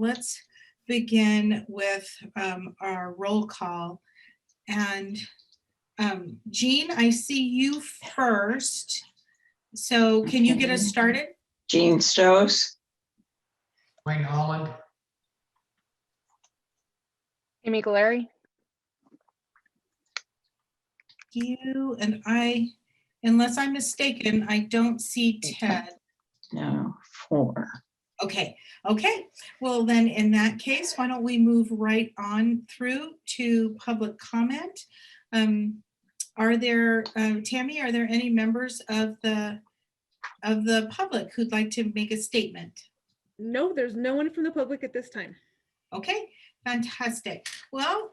let's begin with our roll call. And Jean, I see you first. So can you get us started? Jean Stoves. Wayne Holland. Amy Galeri. You and I, unless I'm mistaken, I don't see Ted. No, 4. Okay. Well, then in that case, why don't we move right on through to public comment? Are there, Tammy, are there any members of the public who'd like to make a statement? No, there's no one from the public at this time. Okay, fantastic. Well,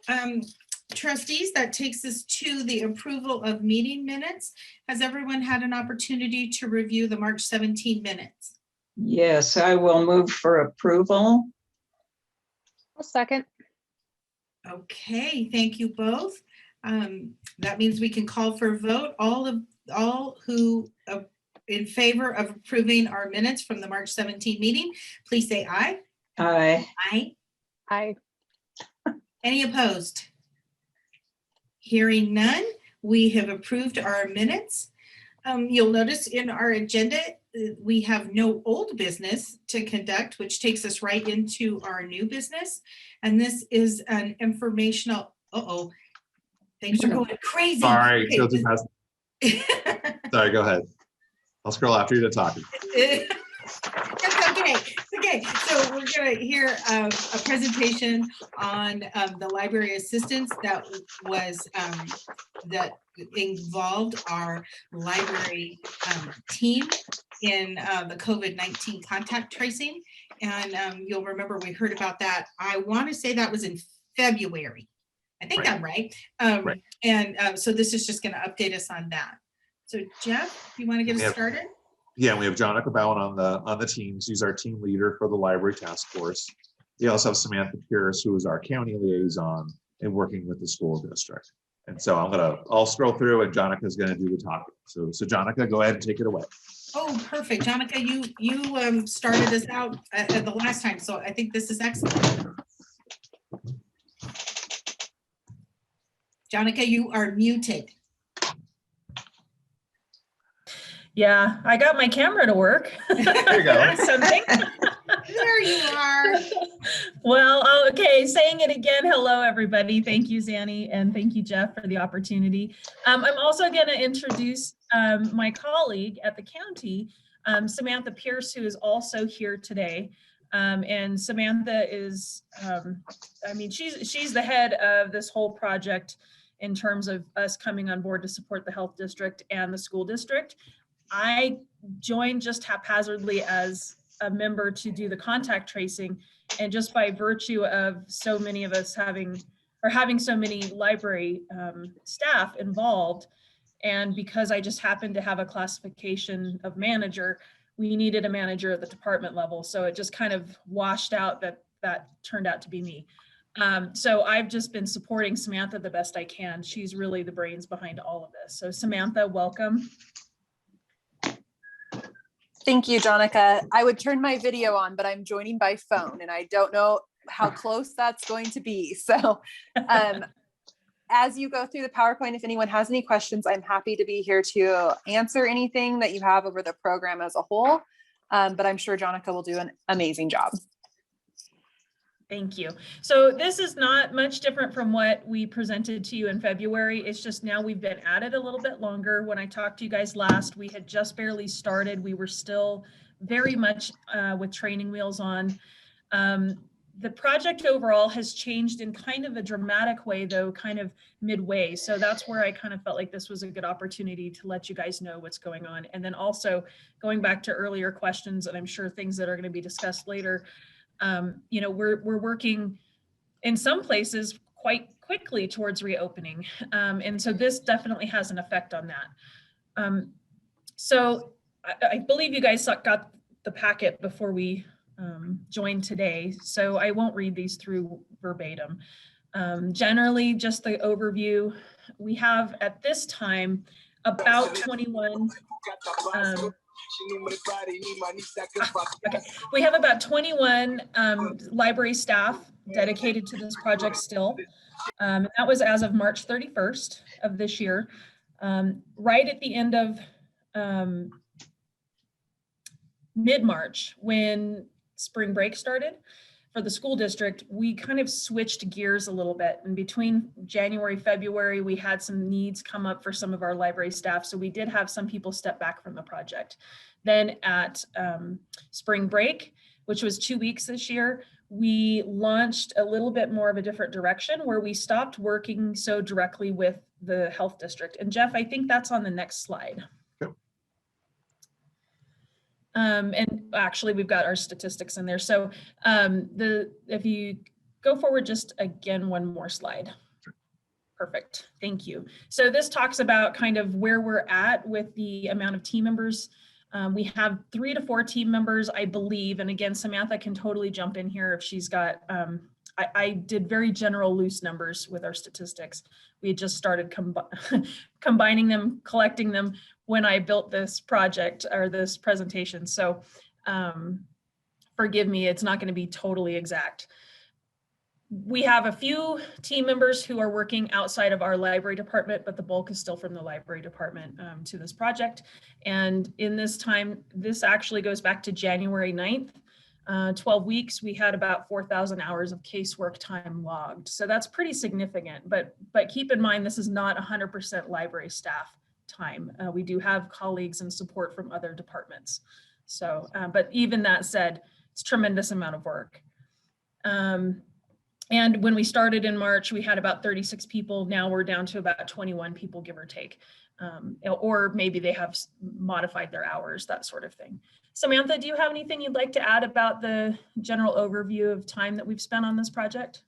trustees, that takes us to the approval of meeting minutes. Has everyone had an opportunity to review the March 17 minutes? Yes, I will move for approval. I'll second. Okay, thank you both. That means we can call for a vote. All who in favor of approving our minutes from the March 17 meeting, please say aye. Aye. Aye. Aye. Any opposed? Hearing none, we have approved our minutes. You'll notice in our agenda, we have no old business to conduct, which takes us right into our new business. And this is an informational, things are going crazy. Sorry, Okay. go too fast. Sorry, go ahead. I'll scroll after you to talk. That's okay. Okay, so we're gonna hear a presentation on the library assistance that was that involved our library team in the COVID-19 contact tracing. And you'll remember we heard about that. I want to say that was in February. I think Right. I'm right. Right. And so this is just going to update us on that. So Jeff, you want to get us started? Yeah, we have Jonica Bowen on the team. She's our team leader for the library task force. We also have Samantha Pierce, who is our county liaison and working with the school district. And so I'll scroll through and Jonica's gonna do the talking. So Jonica, go ahead and take it away. Oh, perfect. Jonica, you started us out at the last time, so I think this is excellent. Jonica, you are muted. Yeah, I got my camera to work. There you go. Something. There you are. Well, okay, saying it again. Hello, everybody. Thank you, Zanny, and thank you, Jeff, for the opportunity. I'm also going to introduce my colleague at the county, Samantha Pierce, who is also here today. And Samantha is, I mean, she's the head of this whole project in terms of us coming on board to support the health district and the school district. I joined just haphazardly as a member to do the contact tracing, and just by virtue of so many of us having so many library staff involved, and because I just happened to have a classification of manager, we needed a manager at the department level. So it just kind of washed out that turned out to be me. So I've just been supporting Samantha the best I can. She's really the brains behind all of this. So Samantha, welcome. Thank you, Jonica. I would turn my video on, but I'm joining by phone and I don't know how close that's going to be. So as you go through the PowerPoint, if anyone has any questions, I'm happy to be here to answer anything that you have over the program as a whole. But I'm sure Jonica will do an amazing job. Thank you. So this is not much different from what we presented to you in February. It's just now we've been at it a little bit longer. When I talked to you guys last, we had just barely started. We were still very much with training wheels on. The project overall has changed in kind of a dramatic way, though, kind of midway. So that's where I kind of felt like this was a good opportunity to let you guys know what's going on. And then also going back to earlier questions, and I'm sure things that are going to be discussed later, you know, we're working in some places quite quickly towards reopening. And so this definitely has an effect on that. So I believe you guys got the packet before we joined today, so I won't read these through verbatim. Generally, just the overview, we have at this time about 21 Okay, we have about 21 library staff dedicated to this project still. That was as of March 31st of this year. Right at the end of mid-March, when spring break started for the school district, we kind of switched gears a little bit. And between January, February, we had some needs come up for some of our library staff. So we did have some people step back from the project. Then at spring break, which was 2 weeks this year, we launched a little bit more of a different direction where we stopped working so directly with the health district. And Jeff, I think that's on the next slide. Yep. And actually we've got our statistics in there. So if you go forward just again, one more slide. Perfect, thank you. So this talks about kind of where we're at with the amount of team members. We have 3 to 4 team members, I believe. And again, Samantha can totally jump in here if she's got, I did very general loose numbers with our statistics. We had just started combining them, collecting them when I built this project or this presentation. So forgive me, it's not going to be totally exact. We have a few team members who are working outside of our library department, but the bulk is still from the library department to this project. And in this time, this actually goes back to January 9th. 12 weeks, we had about 4,000 hours of casework time logged. So that's pretty significant, but keep in mind, this is not 100% library staff time. We do have colleagues and support from other departments. So, but even that said, it's a tremendous amount of work. And when we started in March, we had about 36 people. Now we're down to about 21 people, give or take. Or maybe they have modified their hours, that sort of thing. Samantha, do you have anything you'd like to add about the general overview of time that we've spent on this project?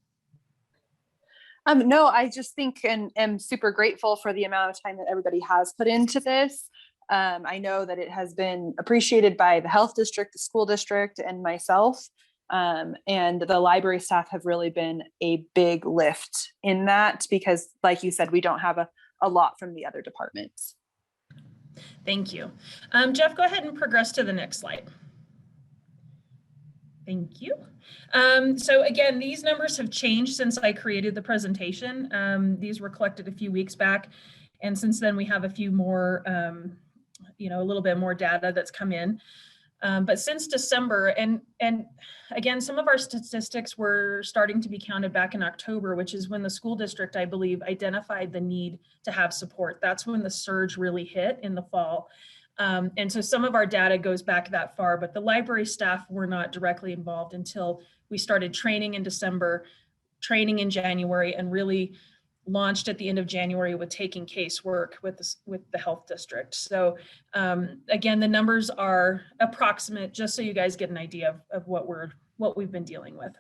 No, I just think and am super grateful for the amount of time that everybody has put into this. I know that it has been appreciated by the health district, the school district, and myself. And the library staff have really been a big lift in that because, like you said, we don't have a lot from the other departments. Thank you. Jeff, go ahead and progress to the next slide. Thank you. So again, these numbers have changed since I created the presentation. These were collected a few weeks back. And since then we have a few more, a little bit more data that's come in. But since December, and again, some of our statistics were starting to be counted back in October, which is when the school district, I believe, identified the need to have support. That's when the surge really hit in the fall. And so some of our data goes back that far, but the library staff were not directly involved until we started training in December, training in January, and really launched at the end of January with taking casework with the health district. So again, the numbers are approximate, just so you guys get an idea of what we've been dealing with.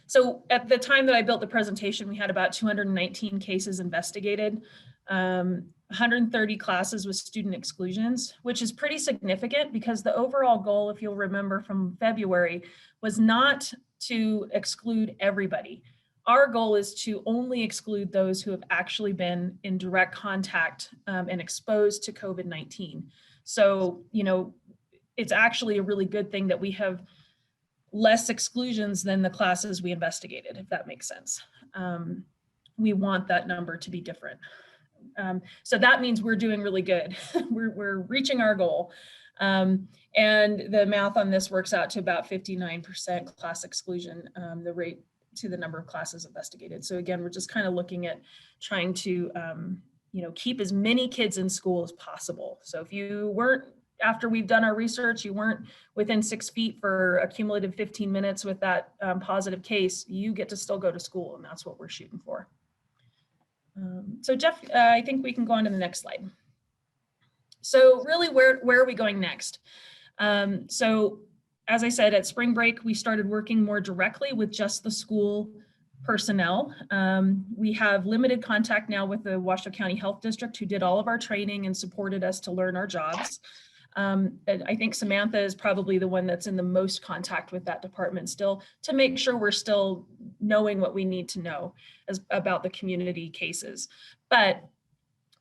So at the time that I built the presentation, we had about 219 cases investigated, 130 classes with student exclusions, which is pretty significant because the overall goal, if you'll remember from February, was not to exclude everybody. Our goal is to only exclude those who have actually been in direct contact and exposed to COVID-19. So, it's actually a really good thing that we have less exclusions than the classes we investigated, if that makes sense. We want that number to be different. So that means we're doing really good. we're reaching our goal. And the math on this works out to about 59% class exclusion, the rate to the number of classes investigated. So again, we're just kind of looking at trying to, keep as many kids in school as possible. So if you weren't, after we've done our research, you weren't within 6 feet for a cumulative 15 minutes with that positive case, you get to still go to school, and that's what we're shooting for. So Jeff, I think we can go on to the next slide. So really, where are we going next? So as I said, at spring break, we started working more directly with just the school personnel. We have limited contact now with the Washoe County Health District, who did all of our training and supported us to learn our jobs. And I think Samantha is probably the one that's in the most contact with that department still, to make sure we're still knowing what we need to know about the community cases. But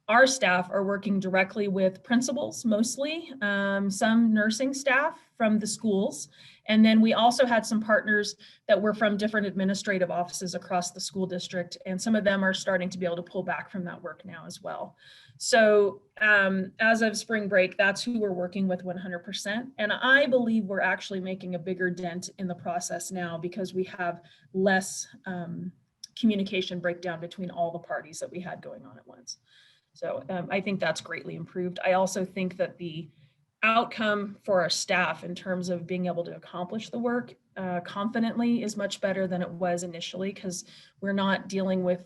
our staff are working directly with principals mostly, some nursing staff from the schools. And then we also had some partners that were from different administrative offices across the school district. And some of them are starting to be able to pull back from that work now as well. So as of spring break, that's who we're working with 100%. And I believe we're actually making a bigger dent in the process now because we have less communication breakdown between all the parties that we had going on at once. So I think that's greatly improved. I also think that the outcome for our staff in terms of being able to accomplish the work confidently is much better than it was initially, because we're not dealing with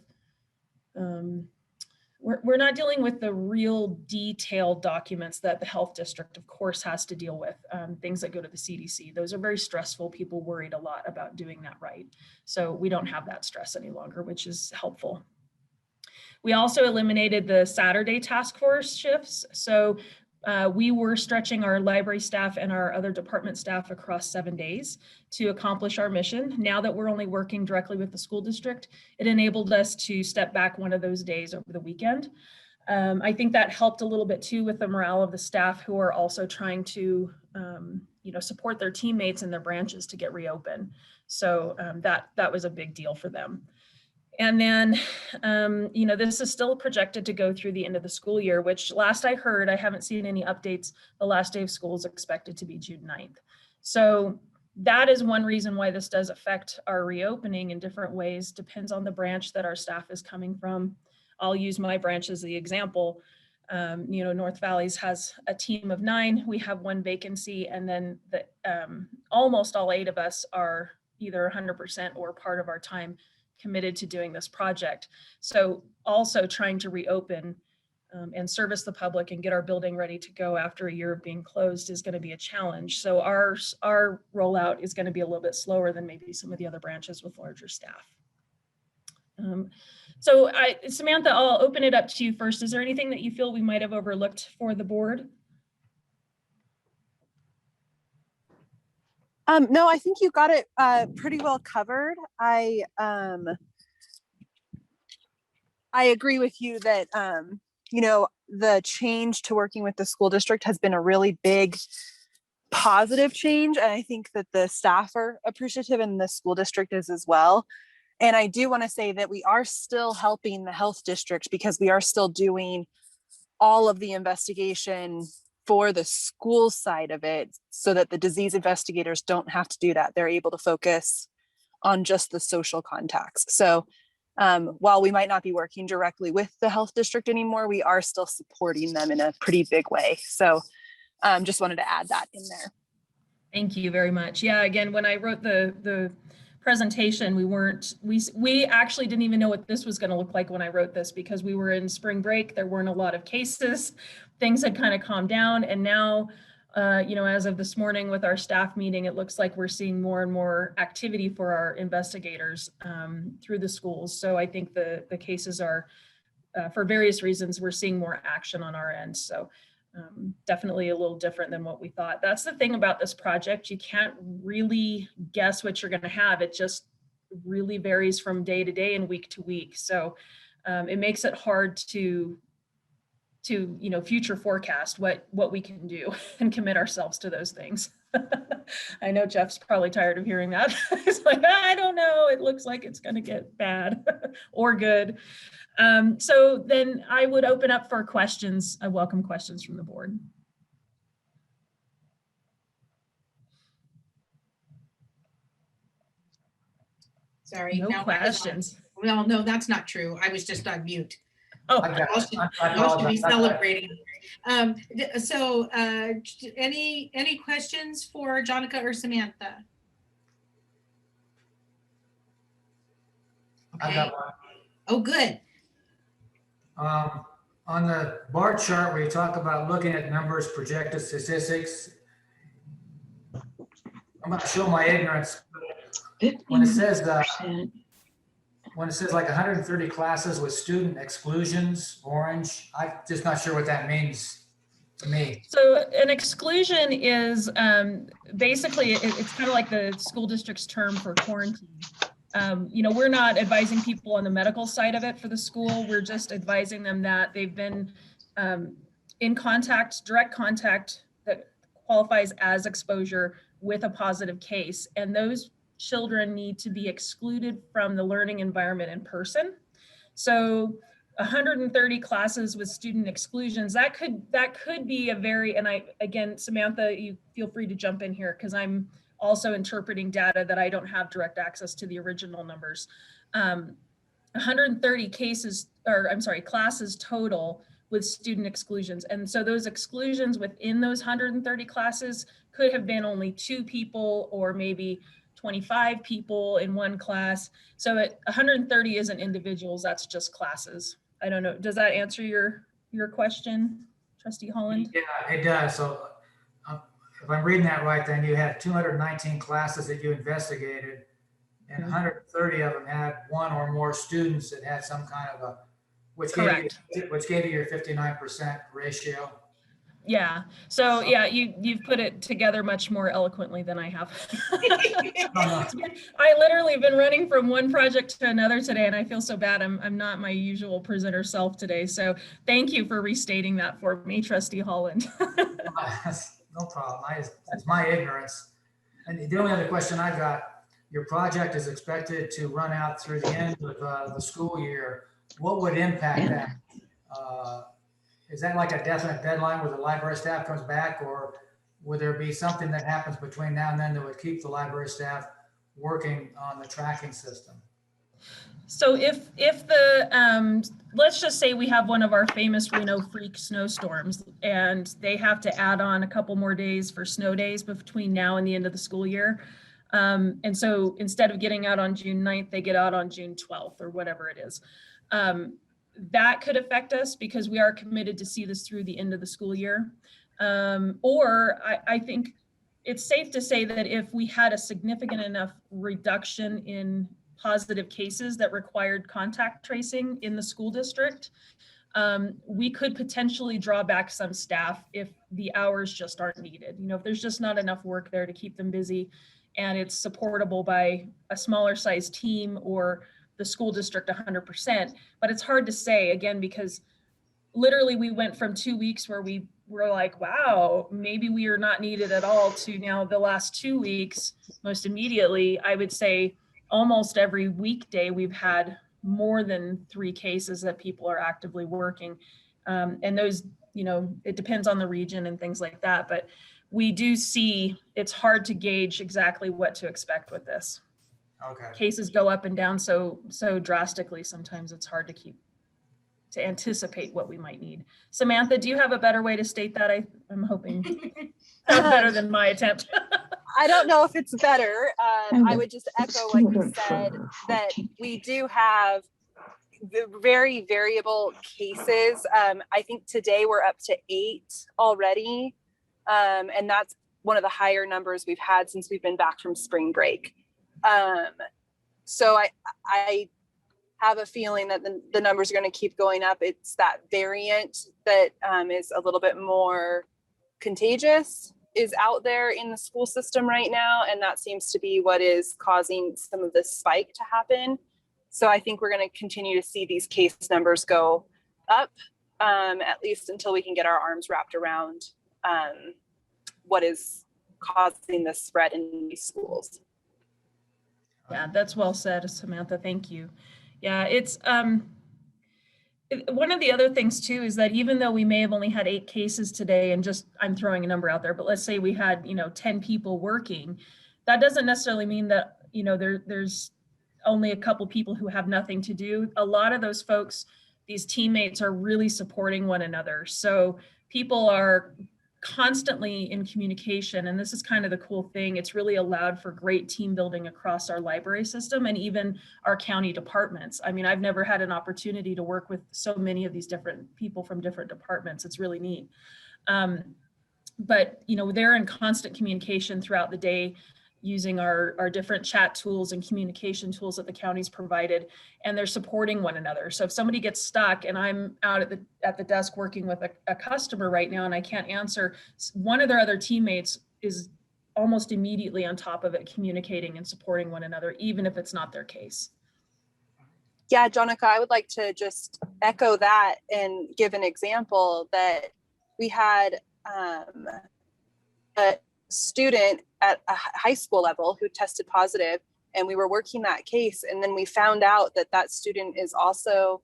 we're not dealing with the real detailed documents that the health district, of course, has to deal with, things that go to the CDC. Those are very stressful. People worried a lot about doing that right. So we don't have that stress any longer, which is helpful. We also eliminated the Saturday task force shifts. So we were stretching our library staff and our other department staff across 7 days to accomplish our mission. Now that we're only working directly with the school district, it enabled us to step back one of those days over the weekend. I think that helped a little bit too with the morale of the staff, who are also trying to support their teammates in their branches to get reopened. So that was a big deal for them. And then, this is still projected to go through the end of the school year, which last I heard, I haven't seen any updates. The last day of school is expected to be June 9th. So that is one reason why this does affect our reopening in different ways, depends on the branch that our staff is coming from. I'll use my branch as the example. North Valley's has a team of 9. We have 1 vacancy, and then almost all 8 of us are either 100% or part of our time committed to doing this project. So also trying to reopen and service the public and get our building ready to go after a year of being closed is going to be a challenge. So our rollout is going to be a little bit slower than maybe some of the other branches with larger staff. Samantha, I'll open it up to you first. Is there anything that you feel we might have overlooked for the board? No, I think you got it pretty well covered. I agree with you that, the change to working with the school district has been a really big positive change. And I think that the staff are appreciative and the school district is as well. And I do want to say that we are still helping the health district because we are still doing all of the investigation for the school side of it, so that the disease investigators don't have to do that. They're able to focus on just the social contacts. So while we might not be working directly with the health district anymore, we are still supporting them in a pretty big way. So just wanted to add that in there. Thank you very much. Yeah, again, when I wrote the presentation, we actually didn't even know what this was going to look like when I wrote this, because we were in spring break. There weren't a lot of cases. Things had kind of calmed down. And now, as of this morning with our staff meeting, it looks like we're seeing more and more activity for our investigators through the schools. So I think the cases are, for various reasons, we're seeing more action on our end. So definitely a little different than what we thought. That's the thing about this project. You can't really guess what you're going to have. It just really varies from day to day and week to week. So it makes it hard to future forecast what we can do and commit ourselves to those things. I know Jeff's probably tired of hearing that. It's like, I don't know, it looks like it's going to get bad or good. So then I would open up for questions. I welcome questions from the board. Sorry. No now I was on. questions. Well, no, that's not true. I was just on mute. Oh, Y'all should be celebrating. Any questions for Jonica or Samantha? I got one. Oh, good. On the bar chart where you talk about looking at numbers, projected statistics, I'm going to show my ignorance. When it says like 130 classes with student exclusions, orange, I'm just not sure what that means to me. So an exclusion is basically, it's kind of like the school district's term for quarantine. We're not advising people on the medical side of it for the school. We're just advising them that they've been in contact, direct contact that qualifies as exposure with a positive case. And those children need to be excluded from the learning environment in person. So 130 classes with student exclusions, that could be a very, and again, Samantha, you feel free to jump in here because I'm also interpreting data that I don't have direct access to the original numbers. 130 classes total with student exclusions. And so those exclusions within those 130 classes could have been only 2 people or maybe 25 people in one class. So 130 isn't individuals, that's just classes. I don't know, does that answer your question, Trustee Holland? Yeah, it does. So if I'm reading that right, then you had 219 classes that you investigated, and 130 of them had one or more students that had some kind of a, which gave you your 59% ratio. Yeah. So yeah, you've put it together much more eloquently than I have. I literally have been running from one project to another today, and I feel so bad. I'm not my usual presenter self today. So thank you for restating that for me, Trustee Holland. No problem. It's my ignorance. And the only other question I got, your project is expected to run out through the end of the school year. What would impact that? Is that like a definite deadline where the library staff comes back, or would there be something that happens between now and then that would keep the library staff working on the tracking system? So if the, let's just say we have one of our famous Reno freak snowstorms and they have to add on a couple more days for snow days between now and the end of the school year. And so instead of getting out on June 9th, they get out on June 12th or whatever it is. That could affect us because we are committed to see this through the end of the school year. Or I think it's safe to say that if we had a significant enough reduction in positive cases that required contact tracing in the school district, we could potentially draw back some staff if the hours just aren't needed. If there's just not enough work there to keep them busy and it's supportable by a smaller size team or the school district 100%. But it's hard to say, again, because literally we went from 2 weeks where we were like, wow, maybe we are not needed at all, to now the last 2 weeks, most immediately, I would say almost every weekday we've had more than 3 cases that people are actively working. And those, it depends on the region and things like that, but we do see it's hard to gauge exactly what to expect with this. Okay. Cases go up and down so drastically. Sometimes it's hard to anticipate what we might need. Samantha, do you have a better way to state that? I'm hoping that's better than my attempt. I don't know if it's better. I would just echo what you said, that we do have very variable cases. I think today we're up to 8 already. And that's one of the higher numbers we've had since we've been back from spring break. So I have a feeling that the numbers are going to keep going up. It's that variant that is a little bit more contagious is out there in the school system right now. And that seems to be what is causing some of this spike to happen. So I think we're going to continue to see these case numbers go up, at least until we can get our arms wrapped around what is causing this spread in these schools. Yeah, that's well said, Samantha. Thank you. Yeah, it's one of the other things too is that even though we may have only had 8 cases today, and just I'm throwing a number out there, but let's say we had 10 people working, that doesn't necessarily mean that there's only a couple people who have nothing to do. A lot of those folks, these teammates, are really supporting one another. So people are constantly in communication, and this is kind of the cool thing. It's really allowed for great team building across our library system and even our county departments. I mean, I've never had an opportunity to work with so many of these different people from different departments. It's really neat. But they're in constant communication throughout the day, using our different chat tools and communication tools that the county's provided, and they're supporting one another. So if somebody gets stuck and I'm out at the desk working with a customer right now and I can't answer, one of their other teammates is almost immediately on top of it, communicating and supporting one another, even if it's not their case. Yeah, Jonica, I would like to just echo that and give an example that we had a student at a high school level who tested positive, and we were working that case. And then we found out that that student is also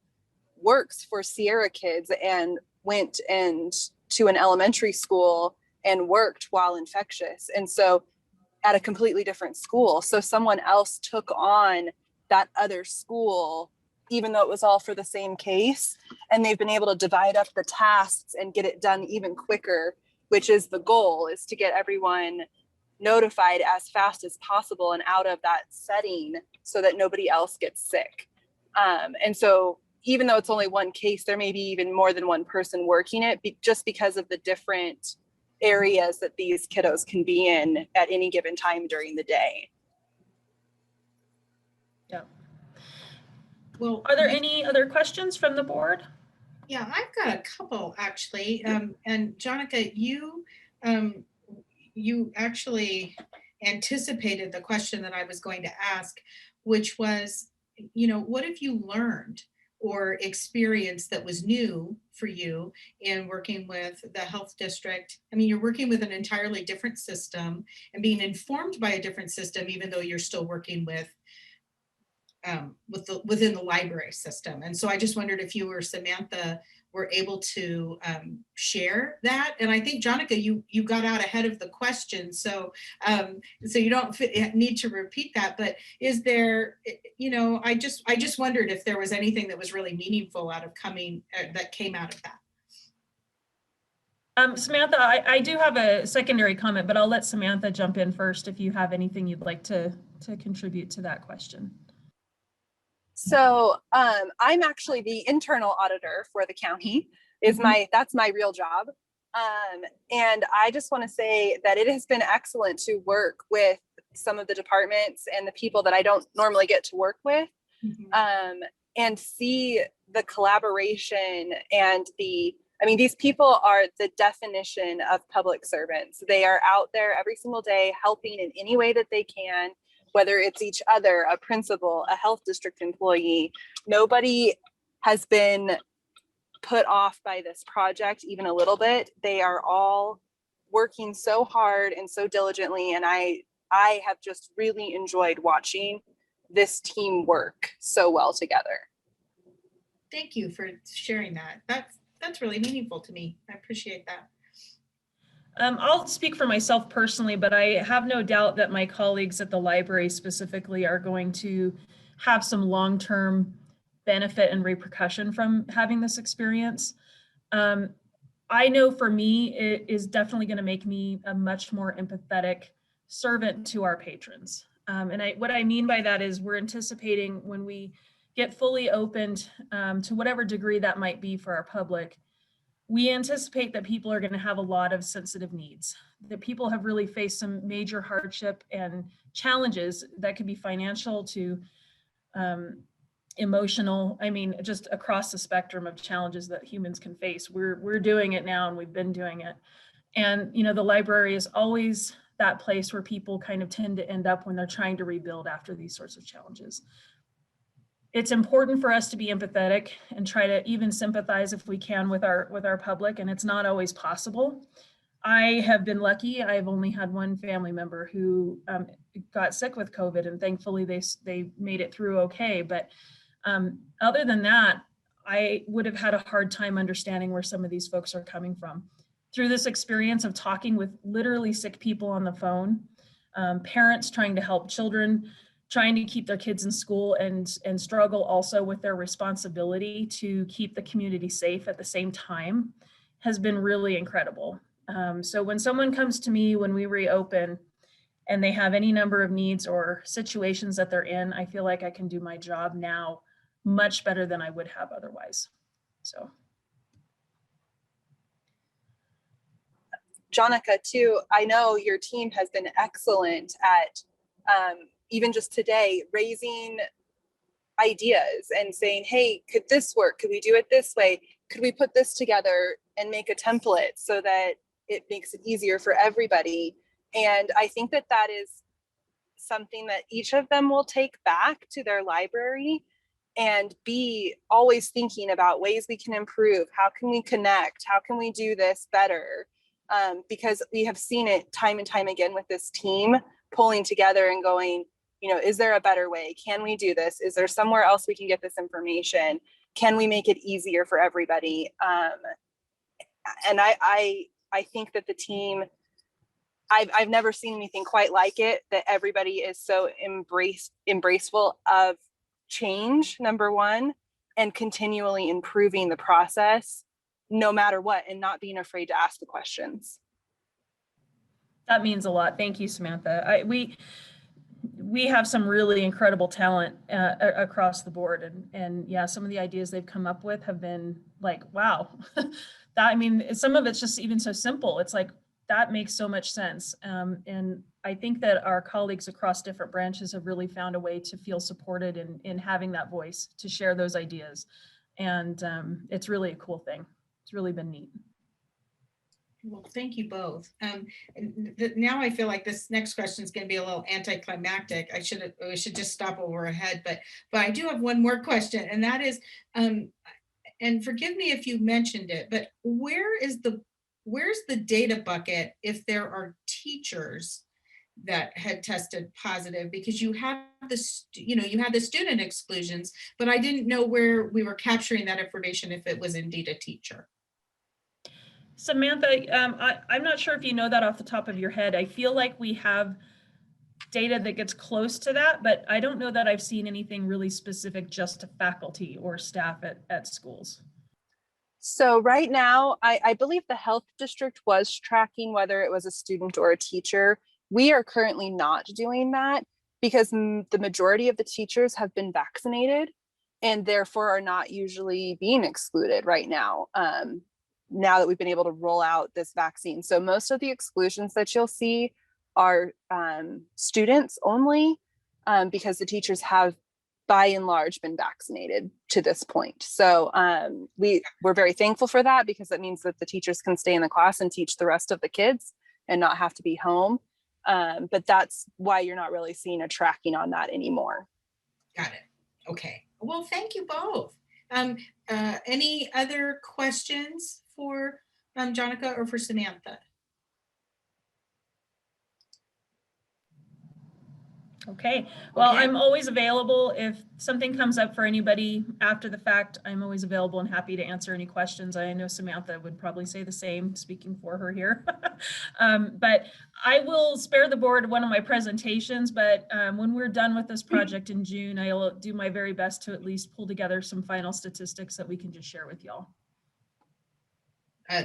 works for Sierra Kids and went and to an elementary school and worked while infectious. And so at a completely different school. So someone else took on that other school, even though it was all for the same case. And they've been able to divide up the tasks and get it done even quicker, which is the goal, is to get everyone notified as fast as possible and out of that setting so that nobody else gets sick. And so even though it's only one case, there may be even more than one person working it, just because of the different areas that these kiddos can be in at any given time during the day. Yeah. Well, Are there any other questions from the board? yeah, I've got a couple actually. And Jonica, you actually anticipated the question that I was going to ask, which was, what have you learned or experienced that was new for you in working with the health district? I mean, you're working with an entirely different system and being informed by a different system, even though you're still working within the library system. And so I just wondered if you or Samantha were able to share that. And I think, Jonica, you got out ahead of the question. So you don't need to repeat that, but is there, I just wondered if there was anything that was really meaningful that came out of that. Samantha, I do have a secondary comment, but I'll let Samantha jump in first if you have anything you'd like to contribute to that question. So I'm actually the internal auditor for the county. That's my real job. And I just want to say that it has been excellent to work with some of the departments and the people that I don't normally get to work with, and see the collaboration and these people are the definition of public servants. They are out there every single day helping in any way that they can, whether it's each other, a principal, a health district employee. Nobody has been put off by this project even a little bit. They are all working so hard and so diligently, and I have just really enjoyed watching this team work so well together. Thank you for sharing that. That's really meaningful to me. I appreciate that. I'll speak for myself personally, but I have no doubt that my colleagues at the library specifically are going to have some long-term benefit and repercussion from having this experience. I know for me, it is definitely going to make me a much more empathetic servant to our patrons. What I mean by that is we're anticipating when we get fully opened to whatever degree that might be for our public, we anticipate that people are going to have a lot of sensitive needs, that people have really faced some major hardship and challenges that could be financial to emotional. I mean, just across the spectrum of challenges that humans can face. We're doing it now, and we've been doing it. And, the library is always that place where people kind of tend to end up when they're trying to rebuild after these sorts of challenges. It's important for us to be empathetic and try to even sympathize if we can with our public, and it's not always possible. I have been lucky. I've only had one family member who got sick with COVID, and thankfully they made it through okay. But other than that, I would have had a hard time understanding where some of these folks are coming from. Through this experience of talking with literally sick people on the phone, parents trying to help children, trying to keep their kids in school and struggle also with their responsibility to keep the community safe at the same time has been really incredible. So when someone comes to me when we reopen and they have any number of needs or situations that they're in, I feel like I can do my job now much better than I would have otherwise. So. Jonica, too, I know your team has been excellent at even just today raising ideas and saying, hey, could this work? Could we do it this way? Could we put this together and make a template so that it makes it easier for everybody? And I think that that is something that each of them will take back to their library and be always thinking about ways we can improve. How can we connect? How can we do this better? Because we have seen it time and time again with this team pulling together and going, you know, is there a better way? Can we do this? Is there somewhere else we can get this information? Can we make it easier for everybody? And I think that the team, I've never seen anything quite like it, that everybody is so embraceful of change, number one, and continually improving the process no matter what, and not being afraid to ask the questions. That means a lot. Thank you, Samantha. We have some really incredible talent across the board, and yeah, some of the ideas they've come up with have been like, wow. I mean, some of it's just even so simple. It's like, that makes so much sense. And I think that our colleagues across different branches have really found a way to feel supported in having that voice to share those ideas. And it's really a cool thing. It's really been neat. Well, thank you both. Now I feel like this next question is going to be a little anticlimactic. We should just stop while we're ahead, but I do have one more question, and that is, and forgive me if you mentioned it, but where's the data bucket if there are teachers that had tested positive? Because you have this, you had the student exclusions, but I didn't know where we were capturing that information if it was indeed a teacher. Samantha, I'm not sure if you know that off the top of your head. I feel like we have data that gets close to that, but I don't know that I've seen anything really specific just to faculty or staff at schools. So right now, I believe the health district was tracking whether it was a student or a teacher. We are currently not doing that because the majority of the teachers have been vaccinated and therefore are not usually being excluded right now. Now that we've been able to roll out this vaccine. So most of the exclusions that you'll see are students only, because the teachers have by and large been vaccinated to this point. So we're very thankful for that, because that means that the teachers can stay in the class and teach the rest of the kids and not have to be home. But that's why you're not really seeing a tracking on that anymore. Got it. Okay. Well, thank you both. Any other questions for Jonica or for Samantha? Okay, well, Okay. I'm always available if something comes up for anybody after the fact. I'm always available and happy to answer any questions. I know Samantha would probably say the same, speaking for her here. But I will spare the board one of my presentations, but when we're done with this project in June, I'll do my very best to at least pull together some final statistics that we can just share with y'all.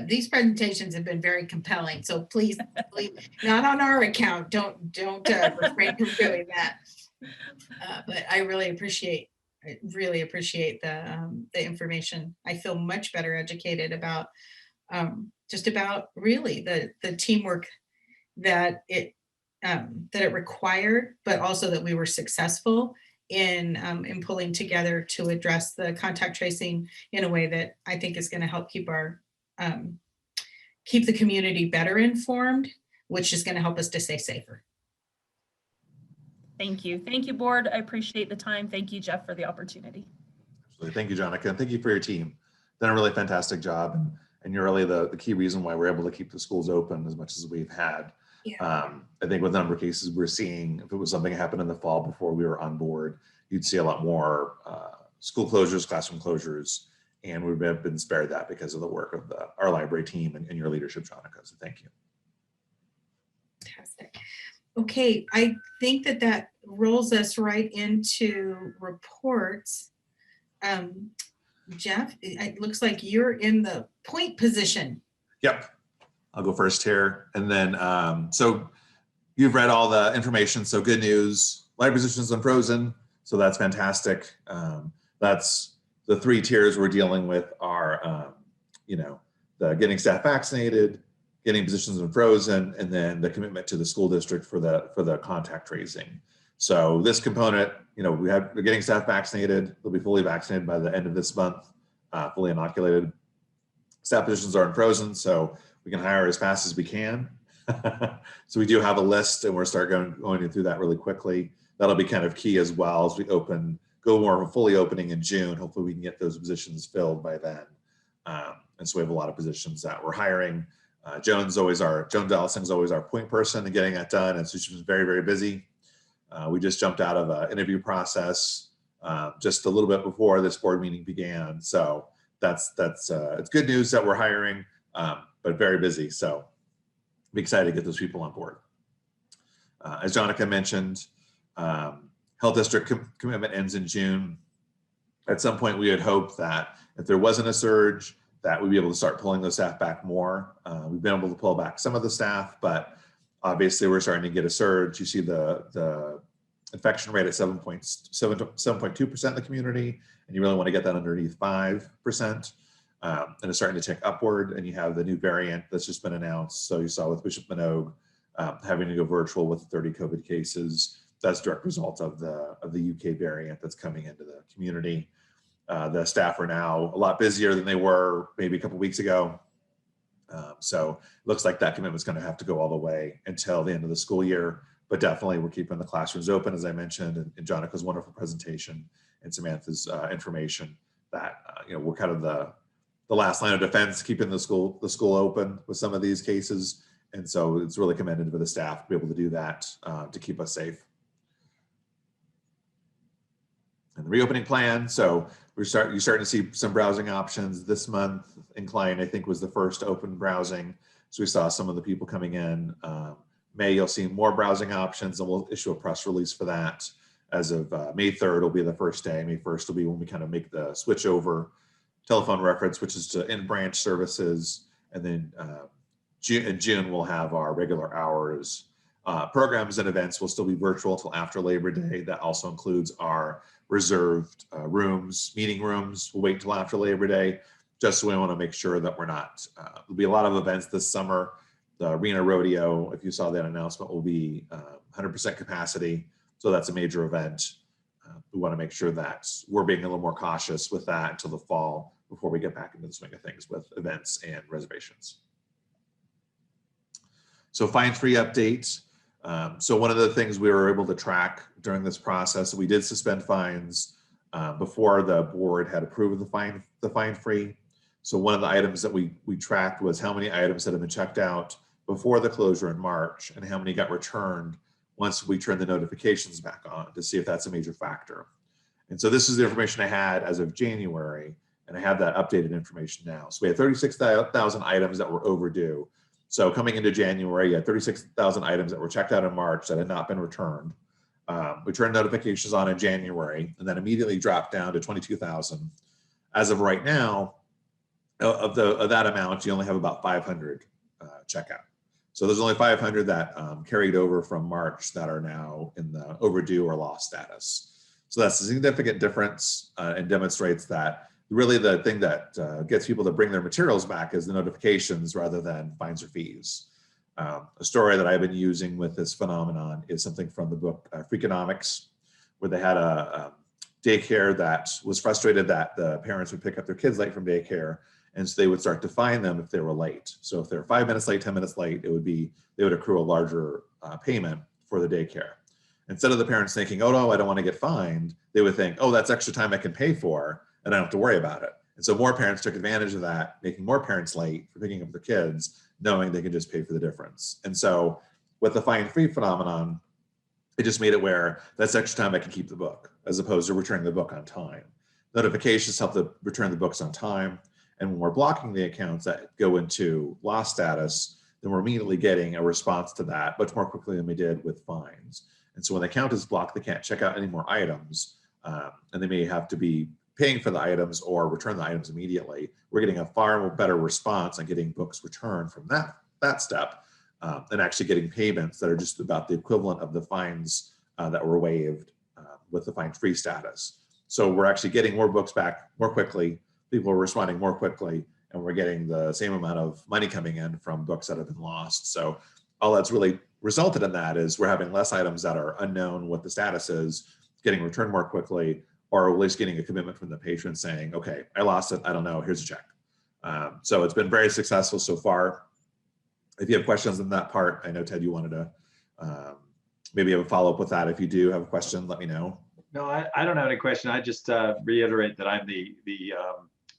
These presentations have been very compelling, so please, not on our account, don't refrain from doing that. But I really appreciate the information. I feel much better educated about just about really the teamwork that it required, but also that we were successful in pulling together to address the contact tracing in a way that I think is going to help keep the community better informed, which is going to help us to stay safer. Thank you. Thank you, board. I appreciate the time. Thank you, Jeff, for the opportunity. Absolutely. Thank you, Jonica, and thank you for your team. Done a really fantastic job, and you're really the key reason why we're able to keep the schools open as much as we've had. Yeah. I think with the number of cases we're seeing, if it was something that happened in the fall before we were on board, you'd see a lot more school closures, classroom closures, and we've been spared that because of the work of our library team and your leadership, Jonica. So thank you. Fantastic. Okay, I think that rolls us right into reports. Jeff, it looks like you're in the point position. Yep, I'll go first here. And then, so you've read all the information. So good news, library positions unfrozen. So that's fantastic. That's the 3 tiers we're dealing with are, the getting staff vaccinated, getting positions unfrozen, and then the commitment to the school district for the contact tracing. So this component, we're getting staff vaccinated. They'll be fully vaccinated by the end of this month, fully inoculated. Staff positions are unfrozen, so we can hire as fast as we can. So we do have a list, and we'll start going through that really quickly. That'll be kind of key as well as we go more of a fully opening in June. Hopefully we can get those positions filled by then. And so we have a lot of positions that we're hiring. Joan Dallasing's always our point person in getting that done. And so she's been very, very busy. We just jumped out of an interview process just a little bit before this board meeting began. So it's good news that we're hiring, but very busy. So I'm excited to get those people on board. As Jonica mentioned, health district commitment ends in June. At some point, we had hoped that if there wasn't a surge, that we'd be able to start pulling those staff back more. We've been able to pull back some of the staff, but obviously we're starting to get a surge. You see the infection rate at 7.2% in the community, and you really want to get that underneath 5%. And it's starting to tick upward, and you have the new variant that's just been announced. So you saw with Bishop Minogue having to go virtual with 30 COVID cases. That's a direct result of the UK variant that's coming into the community. The staff are now a lot busier than they were maybe a couple weeks ago. So it looks like that commitment is going to have to go all the way until the end of the school year. But definitely we're keeping the classrooms open, as I mentioned, and Jonica's wonderful presentation and Samantha's information that we're kind of the last line of defense, keeping the school open with some of these cases. And so it's really commended for the staff to be able to do that to keep us safe. And the reopening plan. So you're starting to see some browsing options this month. Incline, I think, was the first open browsing. So we saw some of the people coming in. May, you'll see more browsing options, and we'll issue a press release for that. As of May 3rd will be the first day. May 1st will be when we kind of make the switch over. Telephone reference, which is to in-branch services. And then in June, we'll have our regular hours. Programs and events will still be virtual until after Labor Day. That also includes our reserved rooms, meeting rooms. We'll wait until after Labor Day, just so we want to make sure that we're not. There'll be a lot of events this summer. The Arena Rodeo, if you saw that announcement, will be 100% capacity. So that's a major event. We want to make sure that we're being a little more cautious with that until the fall before we get back into the swing of things with events and reservations. So fine-free update. So one of the things we were able to track during this process, we did suspend fines before the board had approved the fine-free. So one of the items that we tracked was how many items that have been checked out before the closure in March and how many got returned once we turned the notifications back on to see if that's a major factor. And so this is the information I had as of January, and I have that updated information now. So we had 36,000 items that were overdue. So coming into January, you had 36,000 items that were checked out in March that had not been returned. We turned notifications on in January and then immediately dropped down to 22,000. As of right now, of that amount, you only have about 500 checkout. So there's only 500 that carried over from March that are now in the overdue or lost status. So that's a significant difference and demonstrates that really the thing that gets people to bring their materials back is the notifications rather than fines or fees. A story that I've been using with this phenomenon is something from the book Freakonomics, where they had a daycare that was frustrated that the parents would pick up their kids late from daycare, and so they would start to fine them if they were late. So if they're 5 minutes late, 10 minutes late, they would accrue a larger payment for the daycare. Instead of the parents thinking, oh no, I don't want to get fined, they would think, oh, that's extra time I can pay for, and I don't have to worry about it. And so more parents took advantage of that, making more parents late for picking up their kids, knowing they can just pay for the difference. And so with the fine-free phenomenon, it just made it where that's extra time I can keep the book, as opposed to returning the book on time. Notifications help to return the books on time. And when we're blocking the accounts that go into lost status, then we're immediately getting a response to that much more quickly than we did with fines. And so when the account is blocked, they can't check out any more items, and they may have to be paying for the items or return the items immediately. We're getting a far better response on getting books returned from that step and actually getting payments that are just about the equivalent of the fines that were waived with the fine-free status. So we're actually getting more books back more quickly. People are responding more quickly, and we're getting the same amount of money coming in from books that have been lost. So all that's really resulted in that is we're having less items that are unknown what the status is, getting returned more quickly, or at least getting a commitment from the patron saying, okay, I lost it, I don't know, here's a check. So it's been very successful so far. If you have questions on that part, I know Ted, you wanted to maybe have a follow-up with that. If you do have a question, let me know. No, I don't have any question. I just reiterate that I'm the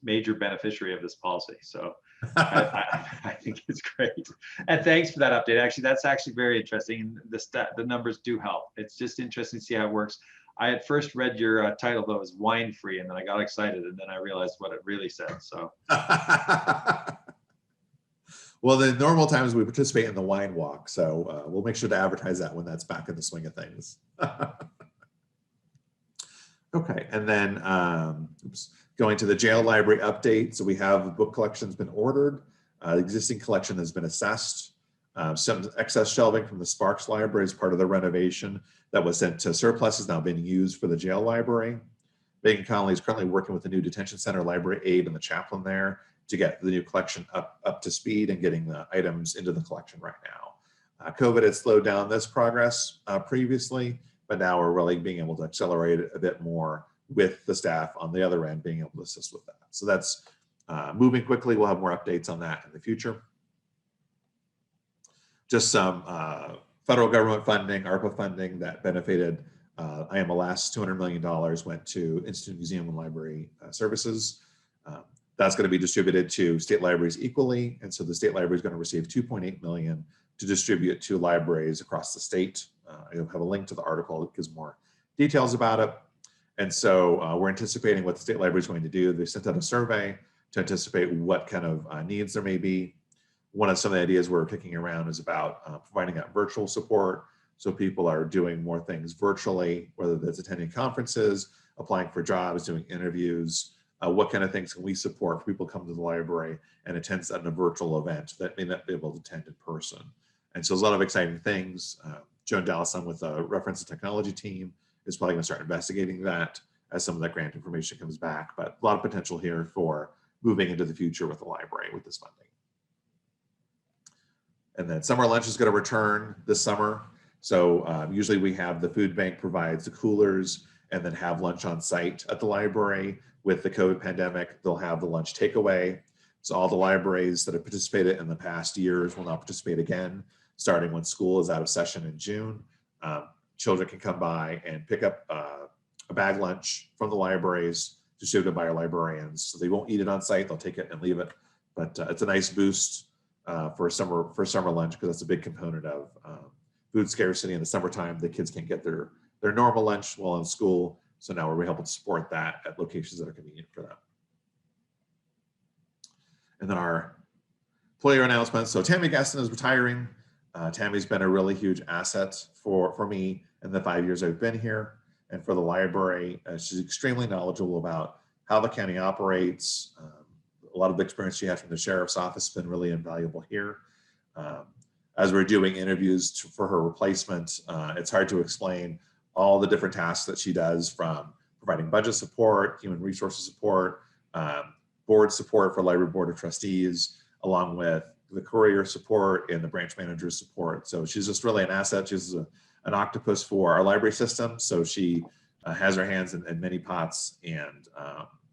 major beneficiary of this policy. So I think it's great. And thanks for that update. Actually, that's actually very interesting. The numbers do help. It's just interesting to see how it works. I had first read your title though as wine free, and then I got excited, and then I realized what it really said. So. Well, the normal times we participate in the wine walk, so we'll make sure to advertise that when that's back in the swing of things. Okay, and then going to the jail library update. So we have book collection's been ordered. The existing collection has been assessed. Some excess shelving from the Sparks Library as part of the renovation that was sent to surplus is now being used for the jail library. Megan Connolly is currently working with the new detention center library aide and the chaplain there to get the new collection up to speed and getting the items into the collection right now. COVID had slowed down this progress previously, but now we're really being able to accelerate it a bit more with the staff on the other end being able to assist with that. So that's moving quickly. We'll have more updates on that in the future. Just some federal government funding, ARPA funding that benefited IMLS. $200 million went to Institute Museum and Library Services. That's going to be distributed to state libraries equally. And so the state library is going to receive $2.8 million to distribute to libraries across the state. I have a link to the article that gives more details about it. And so we're anticipating what the state library is going to do. They sent out a survey to anticipate what kind of needs there may be. One of some of the ideas we're kicking around is about providing out virtual support. So people are doing more things virtually, whether that's attending conferences, applying for jobs, doing interviews. What kind of things can we support for people to come to the library and attend a virtual event that may not be able to attend in person? And so there's a lot of exciting things. Joan Dallison with the reference and technology team is probably going to start investigating that as some of that grant information comes back. But a lot of potential here for moving into the future with the library with this funding. And then summer lunch is going to return this summer. So usually we have the food bank provides the coolers and then have lunch on site at the library. With the COVID pandemic, they'll have the lunch takeaway. So all the libraries that have participated in the past years will now participate again, starting when school is out of session in June. Children can come by and pick up a bag lunch from the libraries distributed by our librarians. So they won't eat it on site, they'll take it and leave it. But it's a nice boost for summer lunch, because that's a big component of food scarcity in the summertime. The kids can't get their normal lunch while in school. So now we're able to support that at locations that are convenient for them. And then our employer announcements. So Tammy Gaston is retiring. Tammy's been a really huge asset for me in the 5 years I've been here and for the library. She's extremely knowledgeable about how the county operates. A lot of the experience she had from the sheriff's office has been really invaluable here. As we're doing interviews for her replacement, it's hard to explain all the different tasks that she does, from providing budget support, human resources support, board support for Library Board of Trustees, along with the courier support and the branch manager support. So she's just really an asset. She's an octopus for our library system. So she has her hands in many pots, and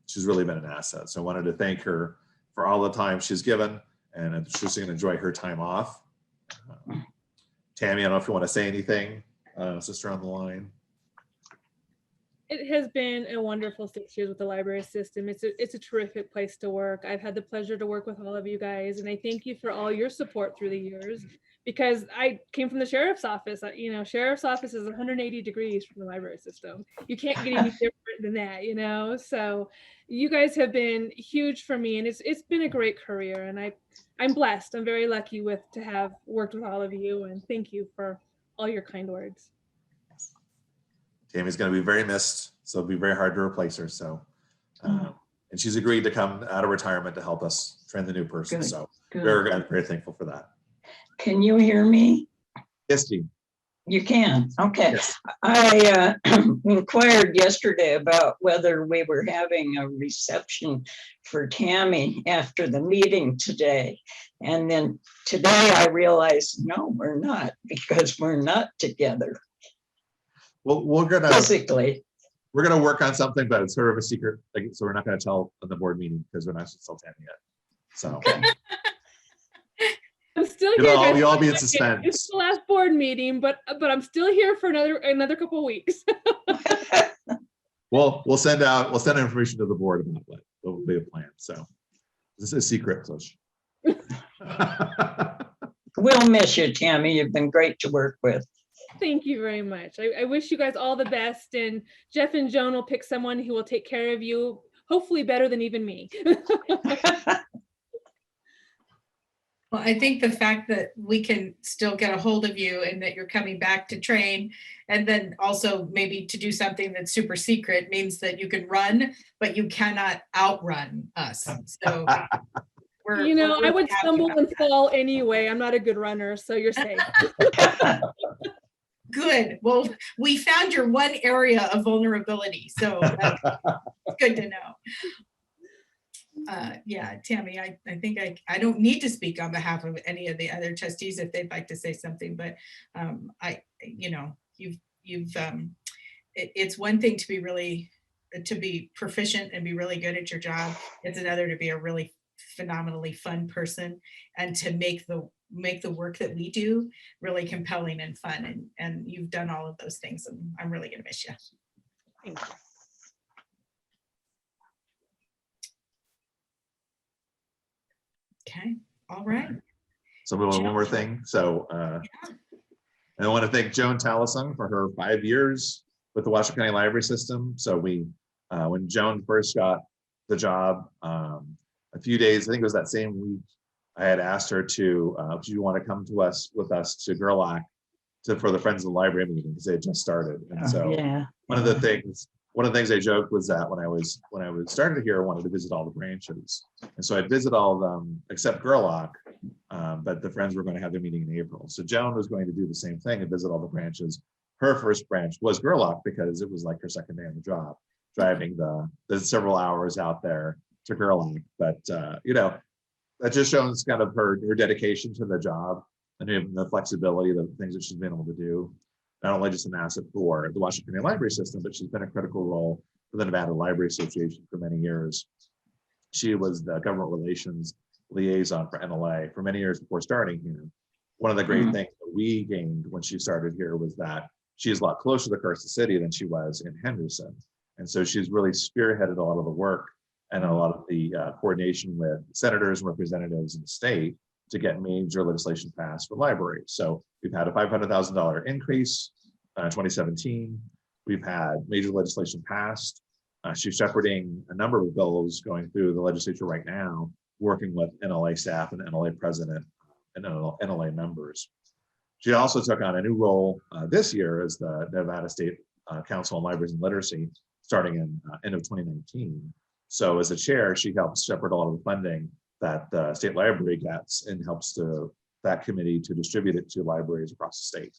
she's really been an asset. So I wanted to thank her for all the time she's given, and she's going to enjoy her time off. Tammy, I don't know if you want to say anything, sister on the line. It has been a wonderful 6 years with the library system. It's a terrific place to work. I've had the pleasure to work with all of you guys, and I thank you for all your support through the years, because I came from the sheriff's office. You know, sheriff's office is 180 degrees from the library system. You can't get any different than that, you know? So you guys have been huge for me, and it's been a great career, and I'm blessed. I'm very lucky to have worked with all of you, and thank you for all your kind words. Tammy's going to be very missed, so it'll be very hard to replace her. So, and she's agreed to come out of retirement to help us train the new person. Good, So good. very thankful for that. Can you hear me? Yes, Jean. You can. Okay. Yes. I inquired yesterday about whether we were having a reception for Tammy after the meeting today. And then today I realized, no, we're not, because we're not together. Well, we're gonna work on something, but it's sort of a secret, so we're not going to tell in the board meeting, because we're not supposed to tell Tammy yet. So I'm still here, guys. You'll all be in It's suspense. the last board meeting, but I'm still here for another couple of weeks. We'll send information to the board about what will be a plan. So this is a secret push. We'll miss you, Tammy. You've been great to work with. Thank you very much. I wish you guys all the best, and Jeff and Joan will pick someone who will take care of you, hopefully better than even me. Well, I think the fact that we can still get a hold of you and that you're coming back to train, and then also maybe to do something that's super secret, means that you can run, but you cannot outrun us. So we're I really would happy stumble about and that. fall anyway. I'm not a good runner, so you're safe. Good. Well, we found your one area of vulnerability, so that's good to know. Yeah, Tammy, I think I don't need to speak on behalf of any of the other trustees if they'd like to say something, but it's one thing to be proficient and be really good at your job. It's another to be a really phenomenally fun person and to make the work that we do really compelling and fun. And you've done all of those things, and I'm really gonna miss you. Thank you. Okay, all right. So one more thing. So and I want to thank Joan Talison for her 5 years with the Washoe County Library System. So when Joan first got the job, a few days, I think it was that same week, I had asked her to, do you want to come with us to Gerlach for the Friends of the Library meeting, because they had just started. And so Yeah. one of the things I joked was that when I was started here, I wanted to visit all the branches. And so I'd visit all of them except Gerlach, but the Friends were going to have their meeting in April. So Joan was going to do the same thing and visit all the branches. Her first branch was Gerlach because it was like her second day on the job, driving the several hours out there to Gerlach. But that just shows kind of her dedication to the job and even the flexibility, the things that she's been able to do. Not only just an asset for the Washoe County Library System, but she's been a critical role for the Nevada Library Association for many years. She was the government relations liaison for NLA for many years before starting here. One of the great things that we gained when she started here was that she's a lot closer to Carson City than she was in Henderson. And so she's really spearheaded a lot of the work and a lot of the coordination with senators and representatives in the state to get major legislation passed for libraries. So we've had a $500,000 increase in 2017. We've had major legislation passed. She's shepherding a number of bills going through the legislature right now, working with NLA staff and NLA president and NLA members. She also took on a new role this year as the Nevada State Council on Libraries and Literacy, starting in end of 2019. So as a chair, she helps shepherd a lot of the funding that the state library gets and helps that committee to distribute it to libraries across the state.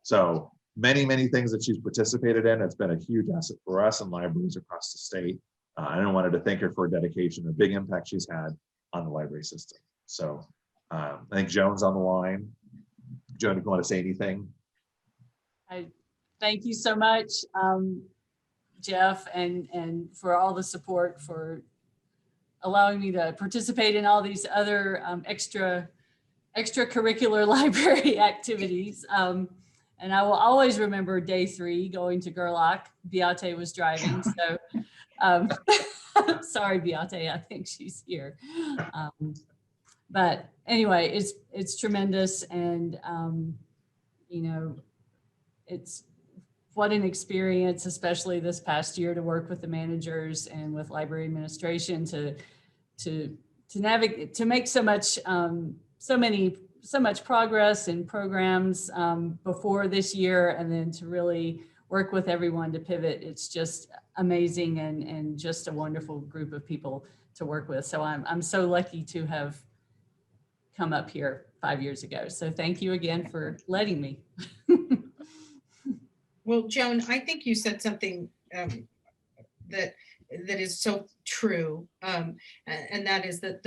So many things that she's participated in. It's been a huge asset for us and libraries across the state. I wanted to thank her for her dedication, a big impact she's had on the library system. So I think Joan's on the line. Joan, if you want to say anything. Thank you so much, Jeff, and for all the support, for allowing me to participate in all these other extracurricular library activities. And I will always remember day 3 going to Gerlach. Beate was driving, so sorry, Beate, I think she's here. But anyway, it's tremendous, and it's what an experience, especially this past year, to work with the managers and with library administration to navigate, to make so much progress in programs before this year, and then to really work with everyone to pivot. It's just amazing, and just a wonderful group of people to work with. So I'm so lucky to have come up here 5 years ago. So thank you again for letting me. Well, Joan, I think you said something that is so true, and that is that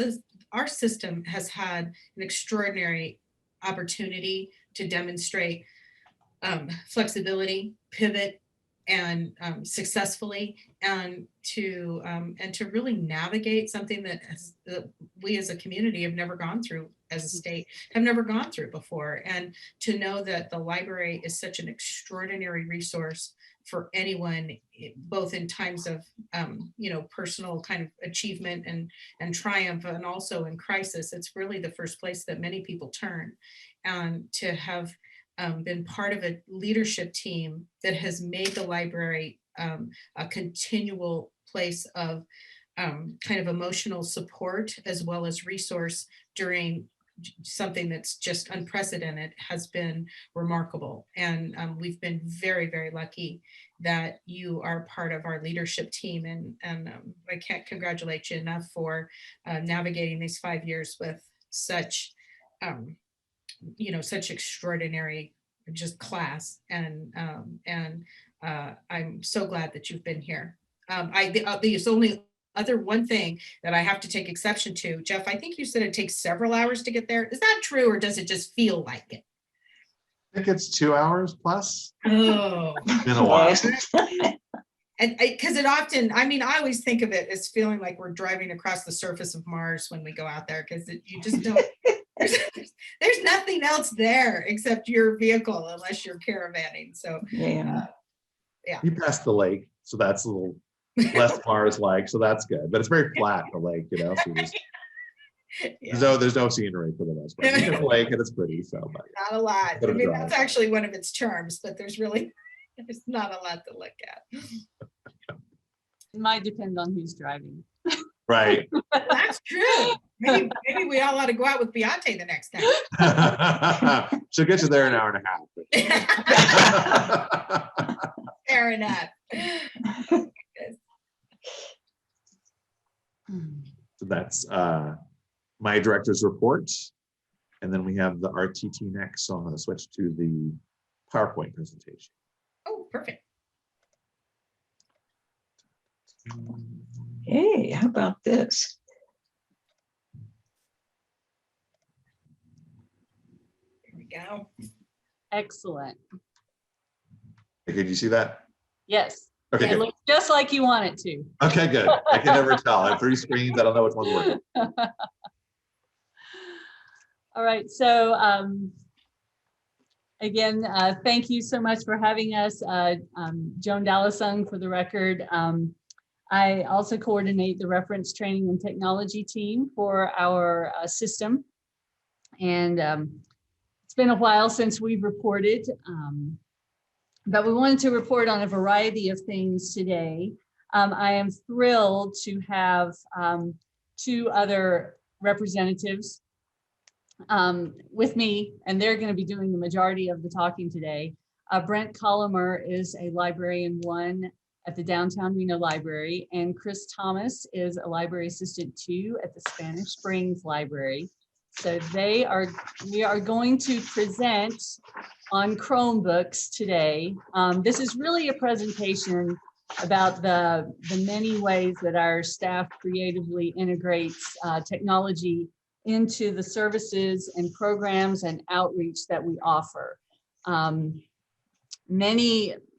our system has had an extraordinary opportunity to demonstrate flexibility, pivot, and successfully, and to really navigate something that we as a community have never gone through as a state have never gone through before. And to know that the library is such an extraordinary resource for anyone, both in times of, personal kind of achievement and triumph, and also in crisis, it's really the first place that many people turn. And to have been part of a leadership team that has made the library a continual place of kind of emotional support as well as resource during something that's just unprecedented has been remarkable. And we've been very, very lucky that you are part of our leadership team. And I can't congratulate you enough for navigating these 5 years with such, such extraordinary just class. And I'm so glad that you've been here. There's only other one thing that I have to take exception to. Jeff, I think you said it takes several hours to get there. Is that true, or does it just feel like it? I think it's 2 hours plus. Oh. It's been a while. And because it often, I always think of it as feeling like we're driving across the surface of Mars when we go out there, because you just don't, there's nothing else there except your vehicle unless you're caravanning. So Yeah. yeah. You passed the lake, so that's a little less Mars-like, so that's good. But it's very flat, the lake, so Yeah. there's no scenery for the most part. You get the lake and it's pretty, so. But Not a lot. Bit of a drive. That's actually one of its charms, but there's not a lot to look at. It might depend on who's driving. Right. That's true. Maybe we all ought to go out with Beyonce the next time. She'll get you there in an hour and a half. Fair enough. So that's my director's report. And then we have the RTT next. So I'm going to switch to the PowerPoint presentation. Oh, perfect. Hey, how about this? Here we go. Excellent. Could you see that? Yes. Okay, It good. looks just like you want it to. Okay, good. I can never tell. I have 3 screens. I don't know which one's working. All right, so again, thank you so much for having us. Joan Dallasung, for the record. I also coordinate the reference training and technology team for our system. And it's been a while since we've reported, but we wanted to report on a variety of things today. I am thrilled to have 2 other representatives with me, and they're going to be doing the majority of the talking today. Brent Colomer is a librarian 1 at the Downtown Reno Library, and Chris Thomas is a library assistant 2 at the Spanish Springs Library. So we are going to present on Chromebooks today. This is really a presentation about the many ways that our staff creatively integrates technology into the services and programs and outreach that we offer.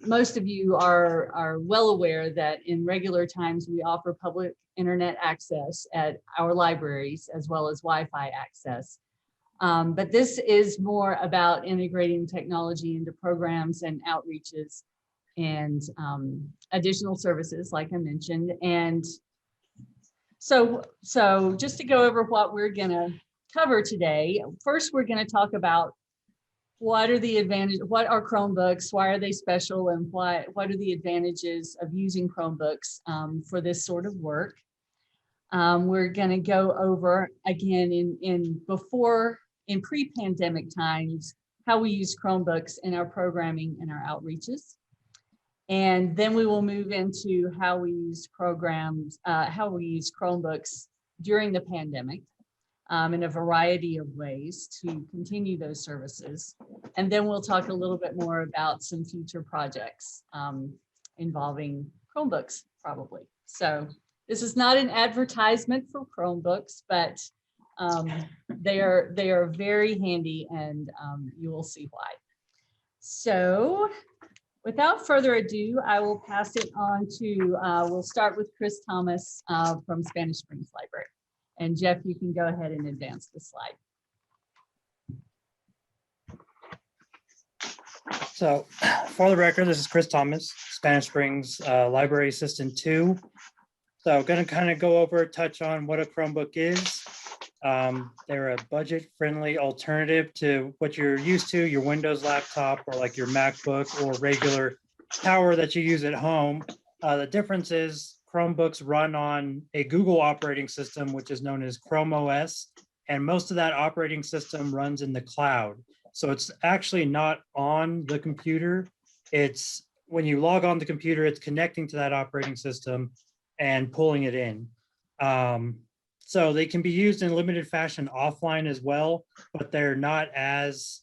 Most of you are well aware that in regular times we offer public internet access at our libraries as well as Wi-Fi access. But this is more about integrating technology into programs and outreaches and additional services, like I mentioned. And so just to go over what we're gonna cover today, first we're gonna talk about what are the advantages, what are Chromebooks, why are they special, and what are the advantages of using Chromebooks for this sort of work. We're gonna go over, again, in pre-pandemic times, how we use Chromebooks in our programming and our outreaches. And then we will move into how we use Chromebooks during the pandemic in a variety of ways to continue those services. And then we'll talk a little bit more about some future projects involving Chromebooks, probably. So this is not an advertisement for Chromebooks, but they are very handy, and you will see why. So without further ado, I will pass it on to, we'll start with Chris Thomas from Spanish Springs Library. And Jeff, you can go ahead and advance the slide. So for the record, this is Chris Thomas, Spanish Springs Library Assistant 2. So going to kind of go over, touch on what a Chromebook is. They're a budget-friendly alternative to what you're used to, your Windows laptop or like your MacBook or regular tower that you use at home. The difference is Chromebooks run on a Google operating system, which is known as Chrome OS, and most of that operating system runs in the cloud. So it's actually not on the computer. It's when you log on the computer, it's connecting to that operating system and pulling it in. So they can be used in limited fashion offline as well, but they're not as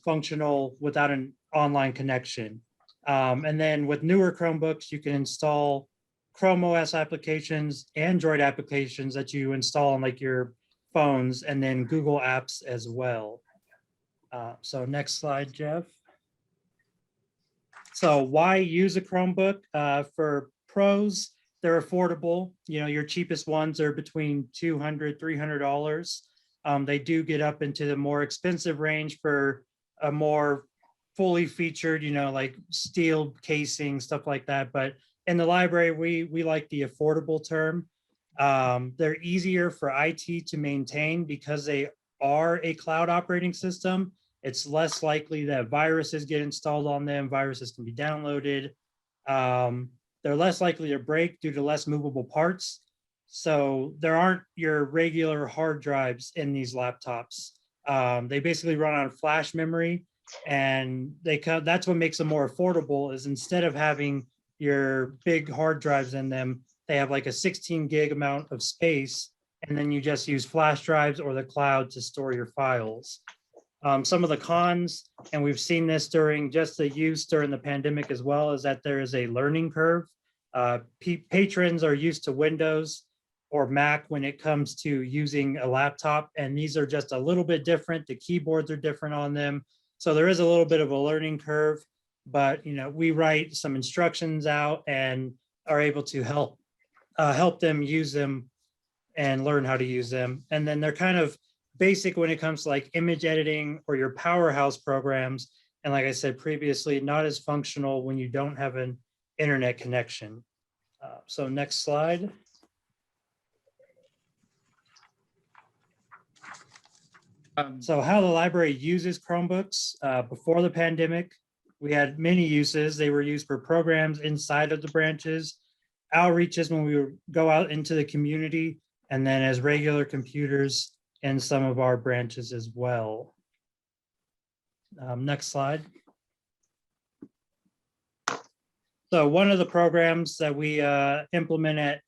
functional without an online connection. And then with newer Chromebooks, you can install Chrome OS applications, Android applications that you install on like your phones, and then Google apps as well. So next slide, Jeff. So why use a Chromebook? For pros, they're affordable. You know, your cheapest ones are between $200, $300. They do get up into the more expensive range for a more fully featured, you know, like steel casing, stuff like that. But in the library, we like the affordable term. They're easier for IT to maintain because they are a cloud operating system. It's less likely that viruses get installed on them. Viruses can be downloaded. They're less likely to break due to less movable parts. So there aren't your regular hard drives in these laptops. They basically run on flash memory, and that's what makes them more affordable. Is instead of having your big hard drives in them, they have like a 16 gig amount of space, and then you just use flash drives or the cloud to store your files. Some of the cons, and we've seen this during just the use during the pandemic as well, is that there is a learning curve. Patrons are used to Windows or Mac when it comes to using a laptop, and these are just a little bit different. The keyboards are different on them. So there is a little bit of a learning curve, but you know, we write some instructions out and are able to help them use them and learn how to use them. And then they're kind of basic when it comes to like image editing or your powerhouse programs. And like I said previously, not as functional when you don't have an internet connection. So next slide. So how the library uses Chromebooks. Before the pandemic, we had many uses. They were used for programs inside of the branches, outreaches when we would go out into the community, and then as regular computers in some of our branches as well. Next slide. So one of the programs that we implement at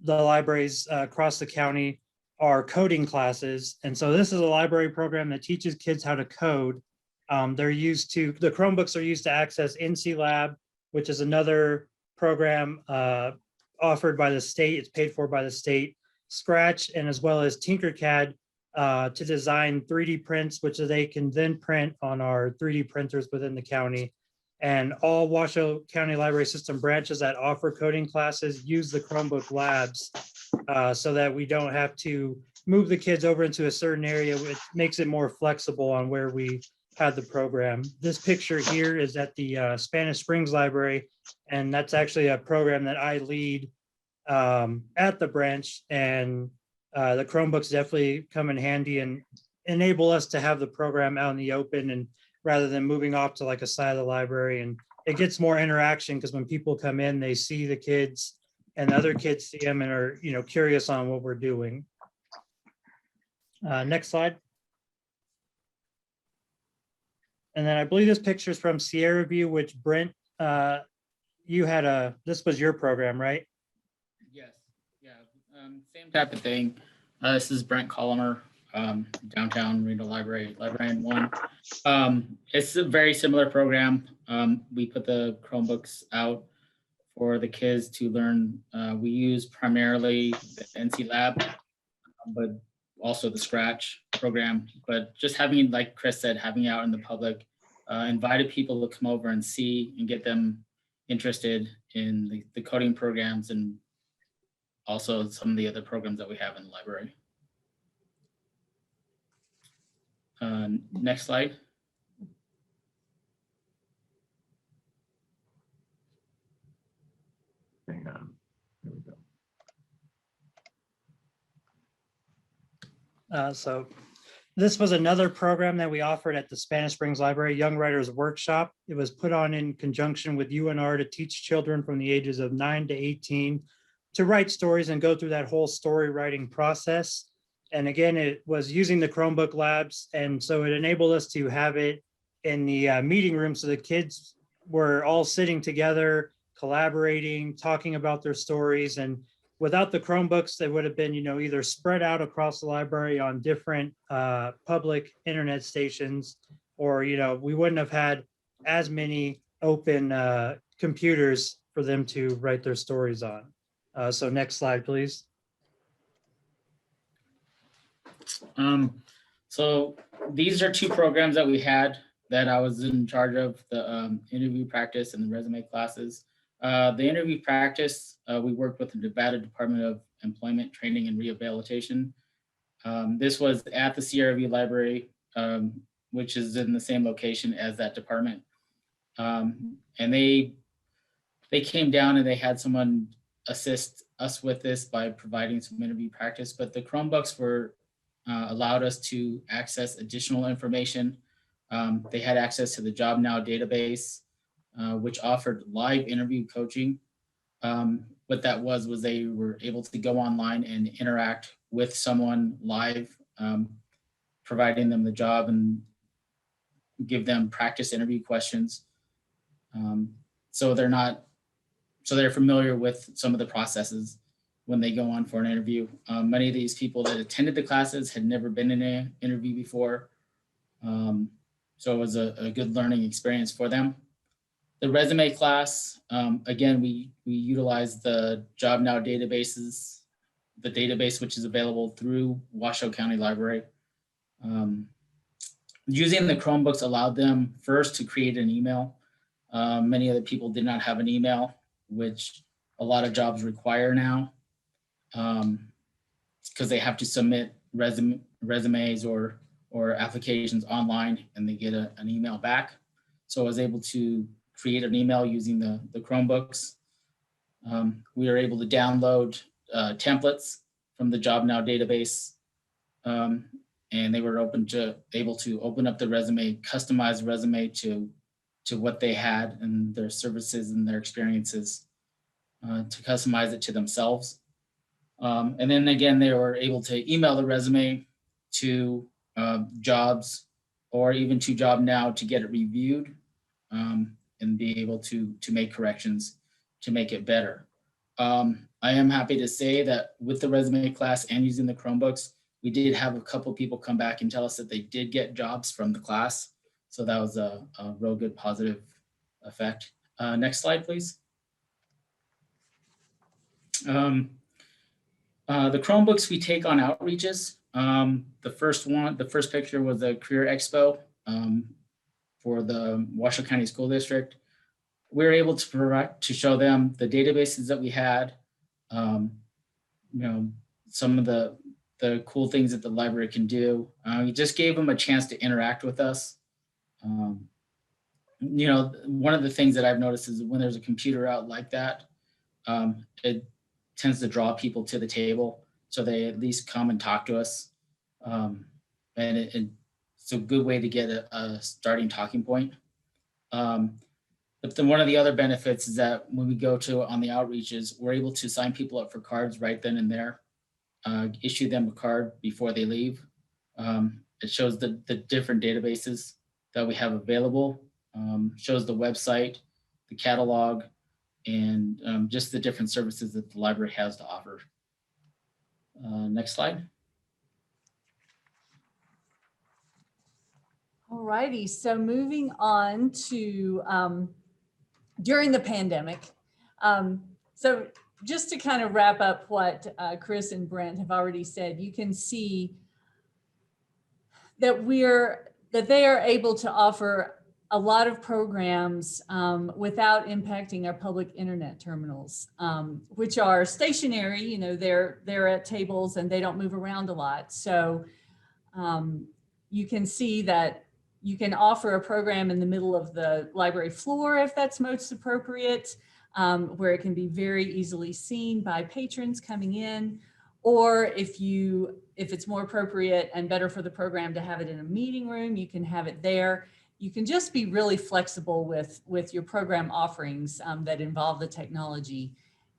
the libraries across the county are coding classes. And so this is a library program that teaches kids how to code. The Chromebooks are used to access NC Lab, which is another program offered by the state. It's paid for by the state. Scratch, and as well as Tinkercad to design 3D prints, which they can then print on our 3D printers within the county. And all Washoe County Library System branches that offer coding classes use the Chromebook labs so that we don't have to move the kids over into a certain area, which makes it more flexible on where we had the program. This picture here is at the Spanish Springs Library, and that's actually a program that I lead at the branch, and the Chromebooks definitely come in handy and enable us to have the program out in the open, and rather than moving off to like a side of the library. And it gets more interaction because when people come in, they see the kids and the other kids see them and are, you know, curious on what we're doing. Next slide. And then I believe this picture is from Sierra View, which Brent, you had this was your program, right? Yes, yeah, same type of thing. This is Brent Colomer, downtown Reno Library, Librarian 1. It's a very similar program. We put the Chromebooks out for the kids to learn. We use primarily the NC Lab, but also the Scratch program. But just having, like Chris said, having out in the public, invited people to come over and see and get them interested in the coding programs and also some of the other programs that we have in the library. Next slide. on. There we go. So this was another program that we offered at the Spanish Springs Library Young Writers Workshop. It was put on in conjunction with UNR to teach children from the ages of 9 to 18 to write stories and go through that whole story writing process. And again, it was using the Chromebook labs. And so it enabled us to have it in the meeting room. So the kids were all sitting together, collaborating, talking about their stories. And without the Chromebooks, they would have been, either spread out across the library on different public internet stations, or, we wouldn't have had as many open computers for them to write their stories on. So next slide, please. So these are two programs that we had that I was in charge of, the interview practice and the resume classes. The interview practice, we worked with the Nevada Department of Employment, Training, and Rehabilitation. This was at the CRV Library, which is in the same location as that department. And they came down and they had someone assist us with this by providing some interview practice, but the Chromebooks were allowed us to access additional information. They had access to the Job Now database, which offered live interview coaching. What that was they were able to go online and interact with someone live, providing them the job and give them practice interview questions. So they're familiar with some of the processes when they go on for an interview. Many of these people that attended the classes had never been in an interview before. So it was a good learning experience for them. The resume class, again, we utilized the Job Now databases, the database which is available through Washoe County Library. Using the Chromebooks allowed them first to create an email. Many other people did not have an email, which a lot of jobs require now, because they have to submit resumes or applications online and they get an email back. So I was able to create an email using the Chromebooks. We were able to download templates from the Job Now database, and they were able to open up the resume, customize the resume to what they had and their services and their experiences, to customize it to themselves. And then again, they were able to email the resume to jobs or even to Job Now to get it reviewed, and be able to make corrections to make it better. I am happy to say that with the resume class and using the Chromebooks, we did have a couple people come back and tell us that they did get jobs from the class. So that was a real good positive effect. Next slide, please. The Chromebooks we take on outreaches. The first picture was a career expo for the Washoe County School District. We were able to show them the databases that we had, some of the cool things that the library can do. We just gave them a chance to interact with us. One of the things that I've noticed is when there's a computer out like that, it tends to draw people to the table. So they at least come and talk to us. And it's a good way to get a starting talking point. But then one of the other benefits is that when we go on the outreaches, we're able to sign people up for cards right then and there, issue them a card before they leave. It shows the different databases that we have available, shows the website, the catalog, and just the different services that the library has to offer. Next slide. All righty, so moving on to during the pandemic. So just to kind of wrap up what Chris and Brent have already said, you can see that they are able to offer a lot of programs without impacting our public internet terminals, which are stationary. They're at tables and they don't move around a lot. So you can see that you can offer a program in the middle of the library floor if that's most appropriate. where it can be very easily seen by patrons coming in, or if it's more appropriate and better for the program to have it in a meeting room, you can have it there. You can just be really flexible with your program offerings that involve the technology,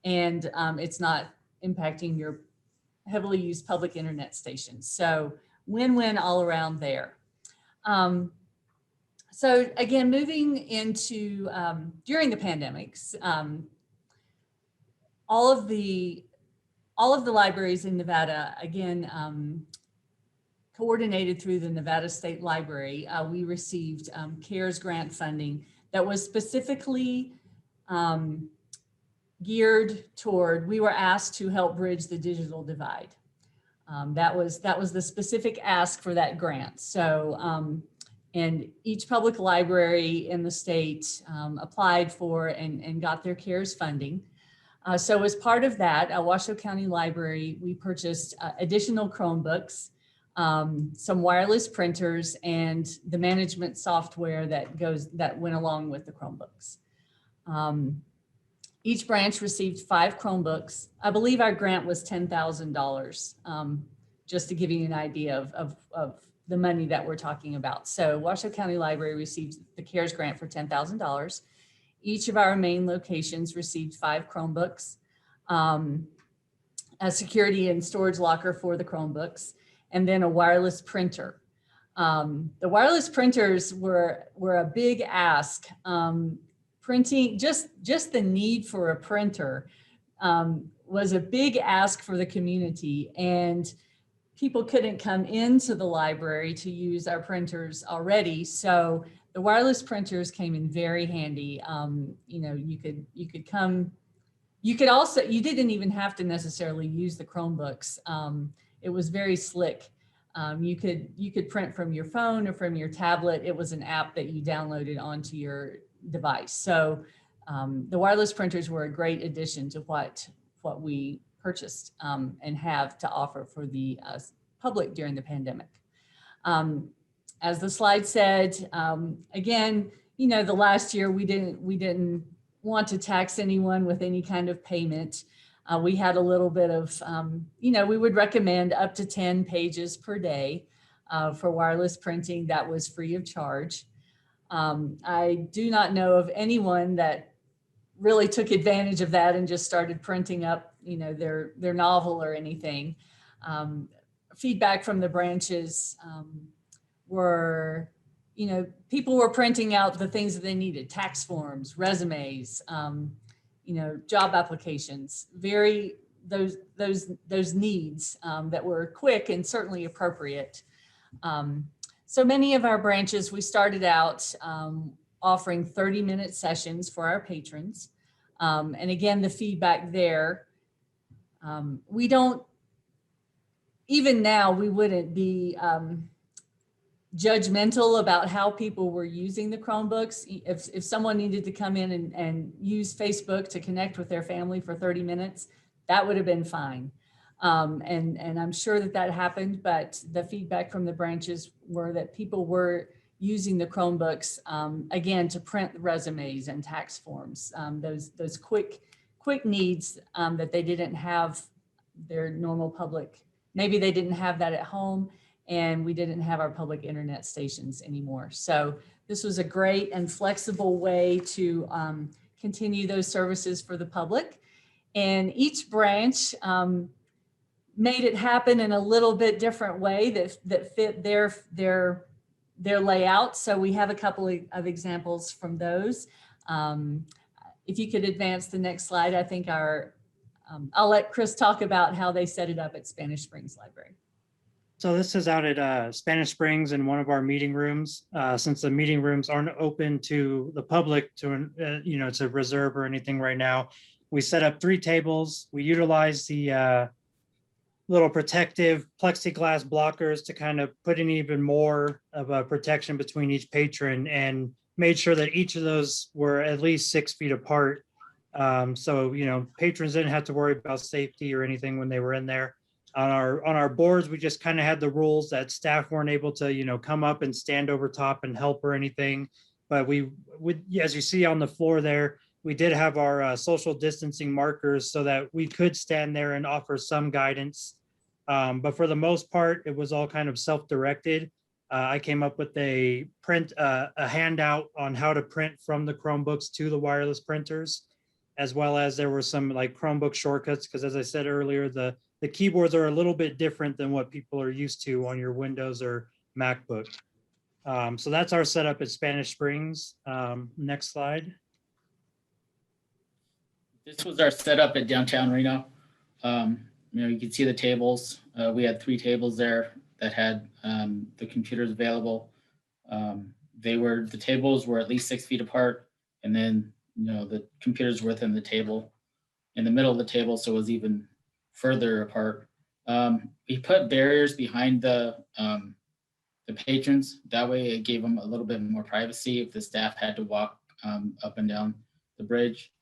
and it's not impacting your heavily used public internet stations. So win-win all around there. So again, moving into during the pandemics, all of the libraries in Nevada, again, coordinated through the Nevada State Library, we received CARES grant funding that was specifically geared toward, we were asked to help bridge the digital divide. That was the specific ask for that grant. So, and each public library in the state applied for and got their CARES funding. So as part of that, at Washoe County Library, we purchased additional Chromebooks, some wireless printers, and the management software that went along with the Chromebooks. Each branch received 5 Chromebooks. I believe our grant was $10,000, just to give you an idea of the money that we're talking about. So Washoe County Library received the CARES grant for $10,000. Each of our main locations received 5 Chromebooks, a security and storage locker for the Chromebooks, and then a wireless printer. The wireless printers were a big ask. Printing, just the need for a printer was a big ask for the community, and people couldn't come into the library to use our printers already. So the wireless printers came in very handy. You know, you could come, you didn't even have to necessarily use the Chromebooks. It was very slick. You could print from your phone or from your tablet. It was an app that you downloaded onto your device. So the wireless printers were a great addition to what we purchased and have to offer for the public during the pandemic. As the slide said, again, you know, the last year we didn't want to tax anyone with any kind of payment. We had a little bit of, you know, we would recommend up to 10 pages per day for wireless printing. That was free of charge. I do not know of anyone that really took advantage of that and just started printing up, you know, their novel or anything. Feedback from the branches were, you know, people were printing out the things that they needed: tax forms, resumes, you know, job applications, those needs that were quick and certainly appropriate. So many of our branches, we started out offering 30-minute sessions for our patrons. And again, the feedback there, we don't, even now, we wouldn't be judgmental about how people were using the Chromebooks. If someone needed to come in and use Facebook to connect with their family for 30 minutes, that would have been fine. And I'm sure that happened, but the feedback from the branches were that people were using the Chromebooks, again, to print resumes and tax forms, those quick needs that they didn't have their normal public. Maybe they didn't have that at home, and we didn't have our public internet stations anymore. So this was a great and flexible way to continue those services for the public. And each branch made it happen in a little bit different way that fit their layout. So we have a couple of examples from those. If you could advance the next slide, I think I'll let Chris talk about how they set it up at Spanish Springs Library. So this is out at Spanish Springs in one of our meeting rooms. Since the meeting rooms aren't open to the public to, you know, to reserve or anything right now, we set up 3 tables. We utilize the little protective plexiglass blockers to kind of put in even more of a protection between each patron, and made sure that each of those were at least 6 feet apart. So, you know, patrons didn't have to worry about safety or anything when they were in there. On our boards, we just kind of had the rules that staff weren't able to, you know, come up and stand over top and help or anything. But we would, as you see on the floor there, we did have our social distancing markers so that we could stand there and offer some guidance. But for the most part, it was all kind of self-directed. I came up with a handout on how to print from the Chromebooks to the wireless printers, as well as there were some like Chromebook shortcuts, because as I said earlier, the keyboards are a little bit different than what people are used to on your Windows or MacBook. So that's our setup at Spanish Springs. Next slide. This was our setup at downtown Reno. You can see the tables. We had 3 tables there that had the computers available. The tables were at least 6 feet apart, and then the computers were within the table, in the middle of the table, so it was even further apart. We put barriers behind the patrons. That way, it gave them a little bit more privacy if the staff had to walk up and down the bridge.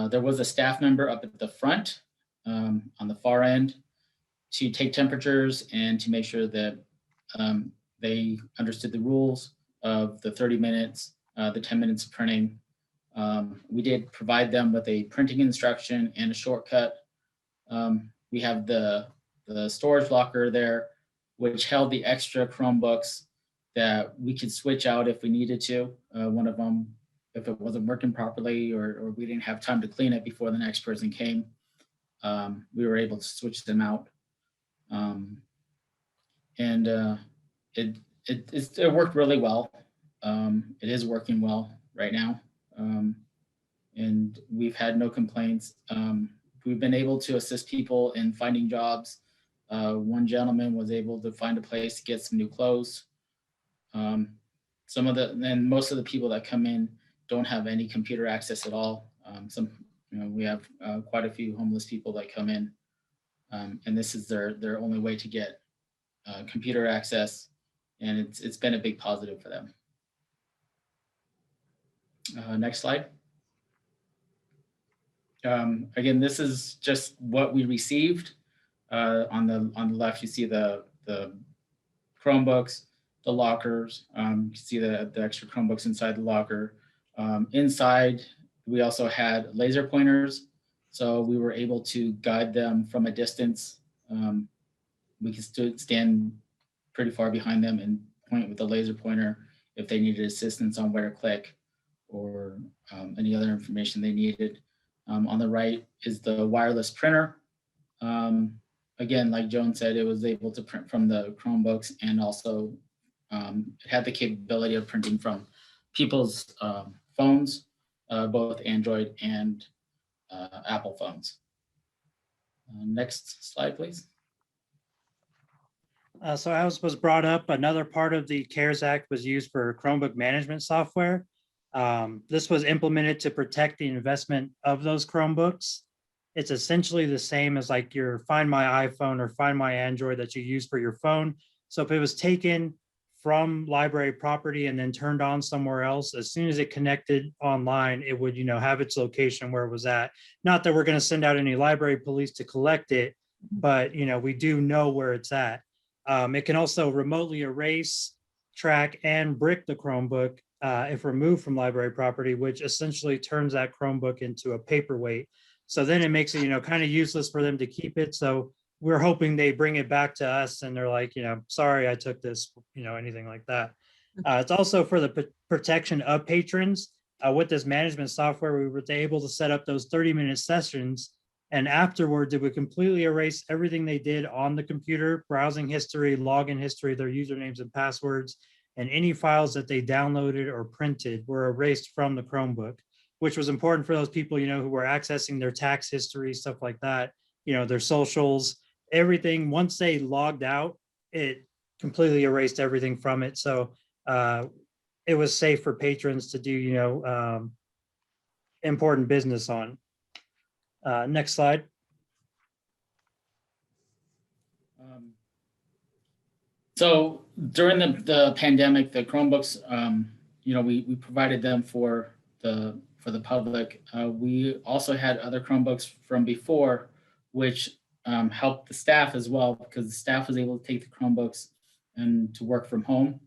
There was a staff member up at the front on the far end to take temperatures and to make sure that they understood the rules of the 30 minutes, the 10 minutes of printing. We did provide them with a printing instruction and a shortcut. We have the storage locker there, which held the extra Chromebooks that we could switch out if we needed to. One of them, if it wasn't working properly or we didn't have time to clean it before the next person came, we were able to switch them out. It worked really well. It is working well right now. And we've had no complaints. We've been able to assist people in finding jobs. One gentleman was able to find a place to get some new clothes. Most of the people that come in don't have any computer access at all. We have quite a few homeless people that come in, and this is their only way to get computer access, and it's been a big positive for them. Next slide. Again, this is just what we received. On the left, you see the Chromebooks, the lockers. You can see the extra Chromebooks inside the locker. Inside, we also had laser pointers, so we were able to guide them from a distance. We could stand pretty far behind them and point with the laser pointer if they needed assistance on where to click or any other information they needed. On the right is the wireless printer. Again, like Joan said, it was able to print from the Chromebooks, and also it had the capability of printing from people's phones, both Android and Apple phones. Next slide, please. So as was brought up, another part of the CARES Act was used for Chromebook management software. This was implemented to protect the investment of those Chromebooks. It's essentially the same as like your Find My iPhone or Find My Android that you use for your phone. So if it was taken from library property and then turned on somewhere else, as soon as it connected online, it would, have its location where it was at. Not that we're going to send out any library police to collect it, but we do know where it's at. It can also remotely erase, track, and brick the Chromebook if removed from library property, which essentially turns that Chromebook into a paperweight. So then it makes it, kind of useless for them to keep it. So we're hoping they bring it back to us and they're like, sorry, I took this, anything like that. It's also for the protection of patrons. With this management software, we were able to set up those 30-minute sessions. And afterwards, it would completely erase everything they did on the computer, browsing history, login history, their usernames and passwords, and any files that they downloaded or printed were erased from the Chromebook, which was important for those people, who were accessing their tax history, stuff like that, their socials, everything. Once they logged out, it completely erased everything from it. So it was safe for patrons to do, important business on. Next slide. So during the pandemic, the Chromebooks, we provided them for the public. We also had other Chromebooks from before, which helped the staff as well, because the staff was able to take the Chromebooks and to work from home.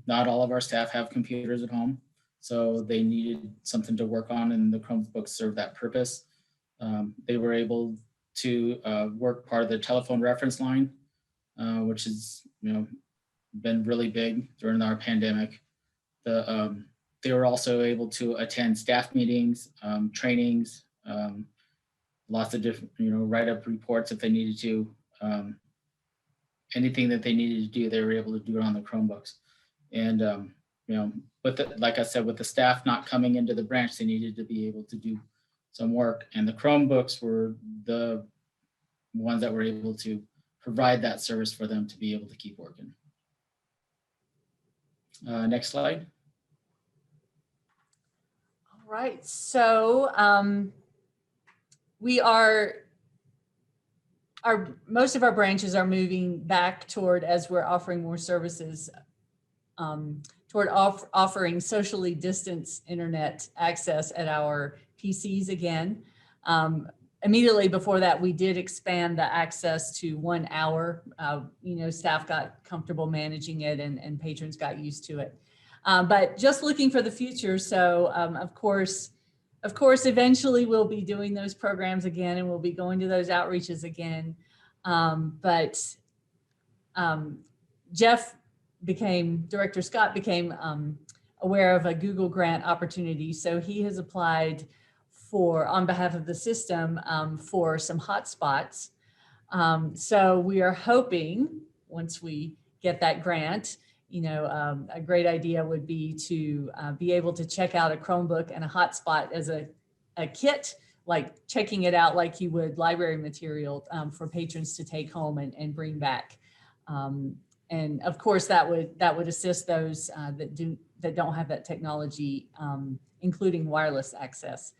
Not all of our staff have computers at home. So they needed something to work on, and the Chromebooks served that purpose. They were able to work part of the telephone reference line, which has been really big during our pandemic. They were also able to attend staff meetings, trainings, lots of different, write up reports if they needed to. Anything that they needed to do, they were able to do it on the Chromebooks. And like I said, with the staff not coming into the branch, they needed to be able to do some work, and the Chromebooks were the ones that were able to provide that service for them to be able to keep working. Next slide. All right, so most of our branches are moving back toward, as we're offering more services, toward offering socially distanced internet access at our PCs again. Immediately before that, we did expand the access to 1 hour. Staff got comfortable managing it, and patrons got used to it. But just looking for the future. So of course, eventually we'll be doing those programs again, and we'll be going to those outreaches again. Director Scott became aware of a Google grant opportunity. So he has applied on behalf of the system for some hotspots. So we are hoping, once we get that grant, a great idea would be to be able to check out a Chromebook and a hotspot as a kit, like checking it out like you would library material for patrons to take home and bring back. And of course, that would assist those that don't have that technology, including wireless access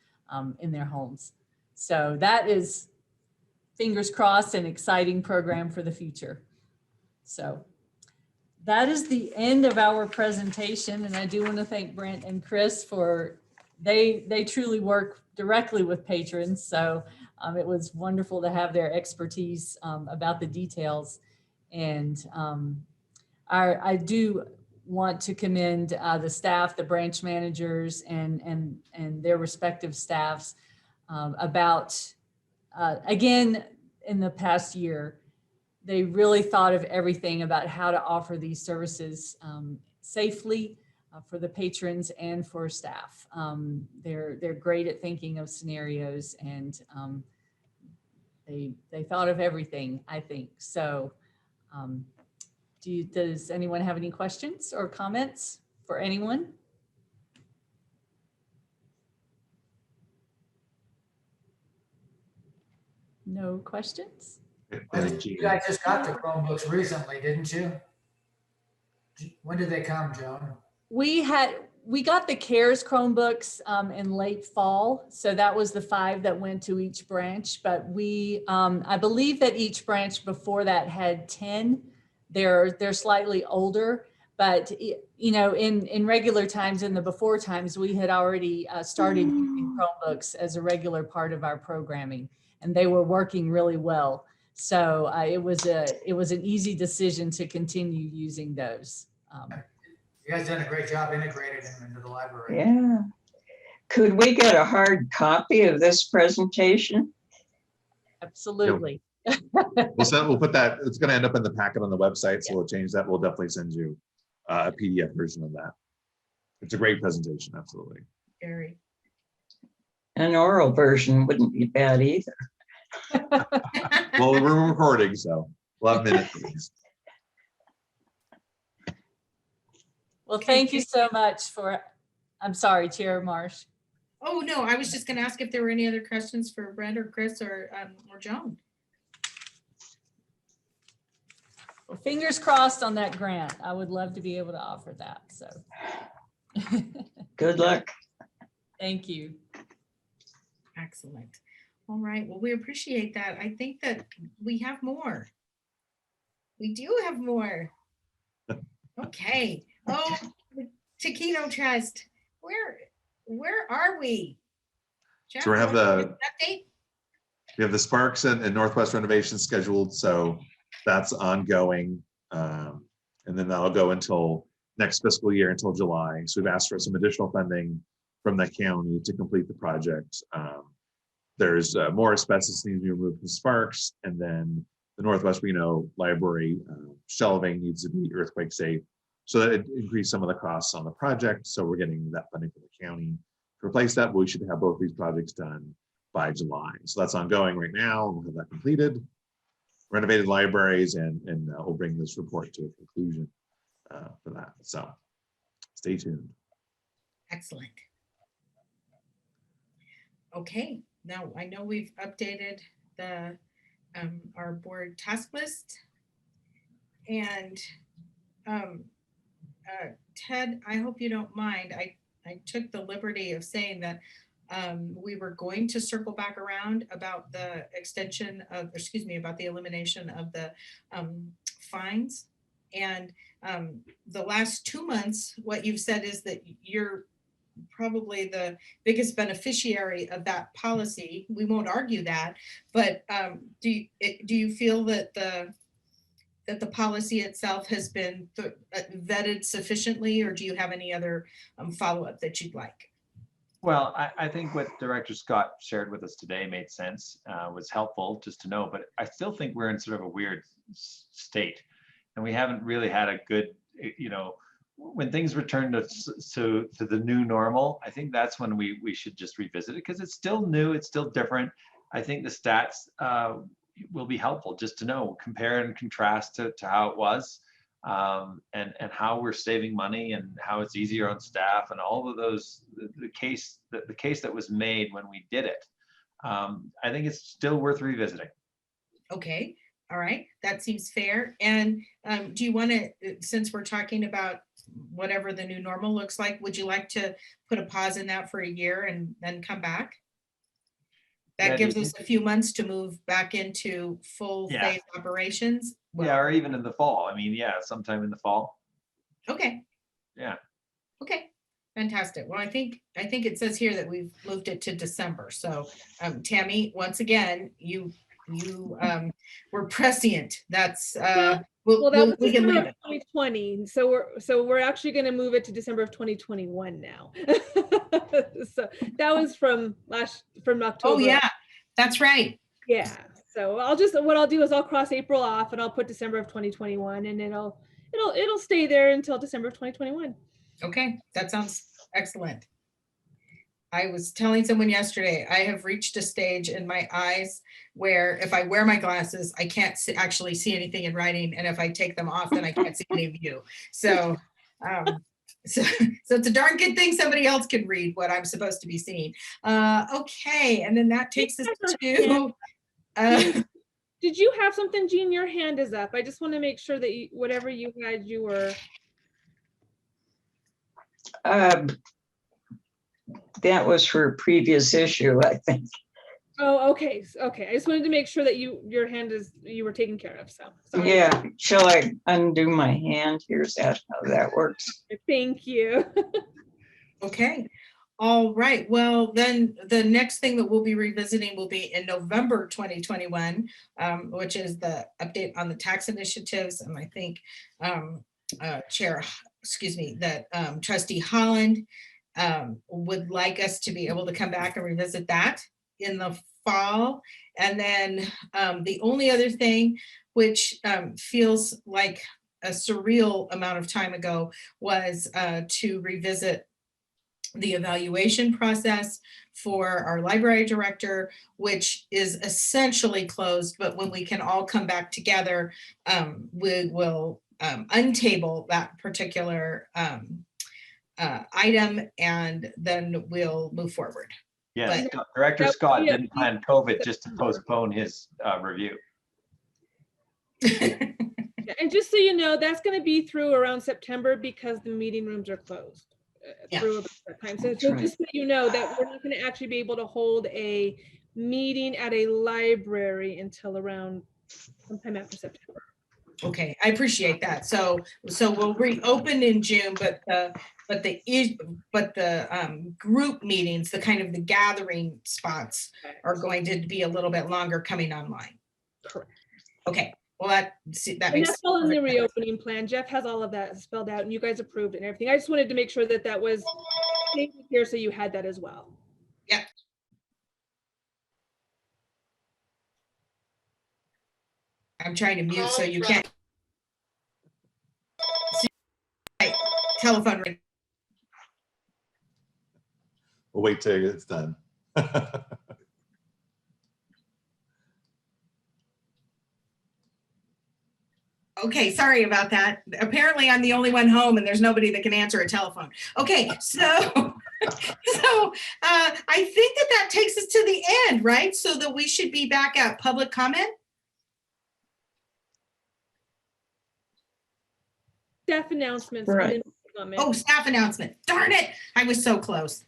in their homes. So that is, fingers crossed, an exciting program for the future. So that is the end of our presentation, and I do want to thank Brent and Chris for they truly work directly with patrons. So it was wonderful to have their expertise about the details. And I do want to commend the staff, the branch managers, and their respective staffs about, again, in the past year, they really thought of everything about how to offer these services safely for the patrons and for staff. They're great at thinking of scenarios, and they thought of everything, I think. So does anyone have any questions or comments for anyone? No questions? You guys just got the Chromebooks recently, didn't you? When did they come, Joan? We got the CARES Chromebooks in late fall. So that was the 5 that went to each branch. But I believe that each branch before that had 10. They're slightly older, but in regular times, in the before times, we had already started using Chromebooks as a regular part of our programming, and they were working really well. So it was an easy decision to continue using those. You guys done a great job integrating them into the library. Yeah. Could we get a hard copy of this presentation? Absolutely. We'll put that, it's going to end up in the packet on the website, so we'll change that. We'll definitely send you a PDF version of that. It's a great presentation, absolutely. Gary. An oral version wouldn't be bad either. Well, we're recording, so we'll have minutes. Well, thank you so much I'm sorry, Chair Marsh. Oh, no, I was just going to ask if there were any other questions for Brent or Chris or Joan. Well, fingers crossed on that grant. I would love to be able to offer that. So good luck. Thank you. Excellent. All right. Well, we appreciate that. I think that we have more. We do have more. Okay. Oh, Taquino Trust. Where are we? Jeff, So we have update. We have the Sparks and Northwest renovation scheduled, so that's ongoing. And then that'll go until next fiscal year until July. So we've asked for some additional funding from the county to complete the project. There's more asbestos needs to be removed from Sparks, and then the Northwest Reno Library shelving needs to be earthquake safe. So that it increased some of the costs on the project. So we're getting that funding from the county to replace that. But we should have both these projects done by July. So that's ongoing right now. We'll have that completed, renovated libraries, and we'll bring this report to a conclusion for that. So stay tuned. Excellent. Okay, now I know we've updated the our board task list, and Ted, I hope you don't mind. I took the liberty of saying that we were going to circle back around about the extension of, excuse me, about the elimination of the fines. And the last 2 months, what you've said is that you're probably the biggest beneficiary of that policy. We won't argue that, but do you feel that the policy itself has been vetted sufficiently, or do you have any other follow-up that you'd like? Well, I think what Director Scott shared with us today made sense, was helpful just to know, but I still think we're in sort of a weird state. And we haven't really had a good, when things return to the new normal, I think that's when we should just revisit it, because it's still new, it's still different. I think the stats will be helpful just to know, compare and contrast to how it was, and how we're saving money and how it's easier on staff and all of those, the case that was made when we did it. I think it's still worth revisiting. Okay, all right, that seems fair. And do you want to, since we're talking about whatever the new normal looks like, would you like to put a pause in that for a year and then come back? That gives us a few months to move back into full phase operations. Yeah, or even in the fall. I mean, yeah, sometime in the fall. Okay. Yeah. Okay, fantastic. Well, I think it says here that we've moved it to December. So Tammy, once again, you were prescient. That's well, that was we can December leave of it. 2020. So we're actually going to move it to December of 2021 now. So that was from October. Oh yeah, that's right. Yeah. So what I'll do is I'll cross April off and I'll put December of 2021, and it'll stay there until December of 2021. Okay, that sounds excellent. I was telling someone yesterday, I have reached a stage in my eyes where if I wear my glasses, I can't actually see anything in writing. And if I take them off, then I can't see any view. So, so it's a darn good thing somebody else can read what I'm supposed to be seeing. Okay, and then that takes us to... Did you have something, Jean? Your hand is up. I just want to make sure that whatever you had, you were... That was for a previous issue, I think. Oh, okay. Okay. I just wanted to make sure that you were taken care of. So sorry. Yeah. Shall I undo my hand? Here's how that works. Thank you. Okay. All right. Well, then the next thing that we'll be revisiting will be in November 2021, which is the update on the tax initiatives. And I think Trustee Holland would like us to be able to come back and revisit that in the fall. And then the only other thing, which feels like a surreal amount of time ago, was to revisit the evaluation process for our library director, which is essentially closed, but when we can all come back together, we will untable that particular item, and then we'll move forward. Yes, Director Scott didn't plan COVID just to postpone his review. And just so you know, that's going to be through around September because the meeting rooms are closed through about that time. So just so you know that we're not going to actually be able to hold a meeting at a library until around sometime after September. Okay, I appreciate that. So we'll reopen in June, but the group meetings, the kind of the gathering spots, are going to be a little bit longer coming online. Correct. Okay, Well, that And makes. that's all in the perfect sense. reopening plan. Jeff has all of that spelled out and you guys approved it and everything. I just wanted to make sure that that was stated here so you had that as well. Yep. I'm trying to mute so you can't. Telephone ring. We'll wait till it's done. Okay, sorry about that. Apparently I'm the only one home and there's nobody that can answer a telephone. Okay, so, I think that takes us to the end, right? So that we should be back at public comment. Staff announcements. Right. and then comment. Oh, staff announcement. Darn it. I was so close.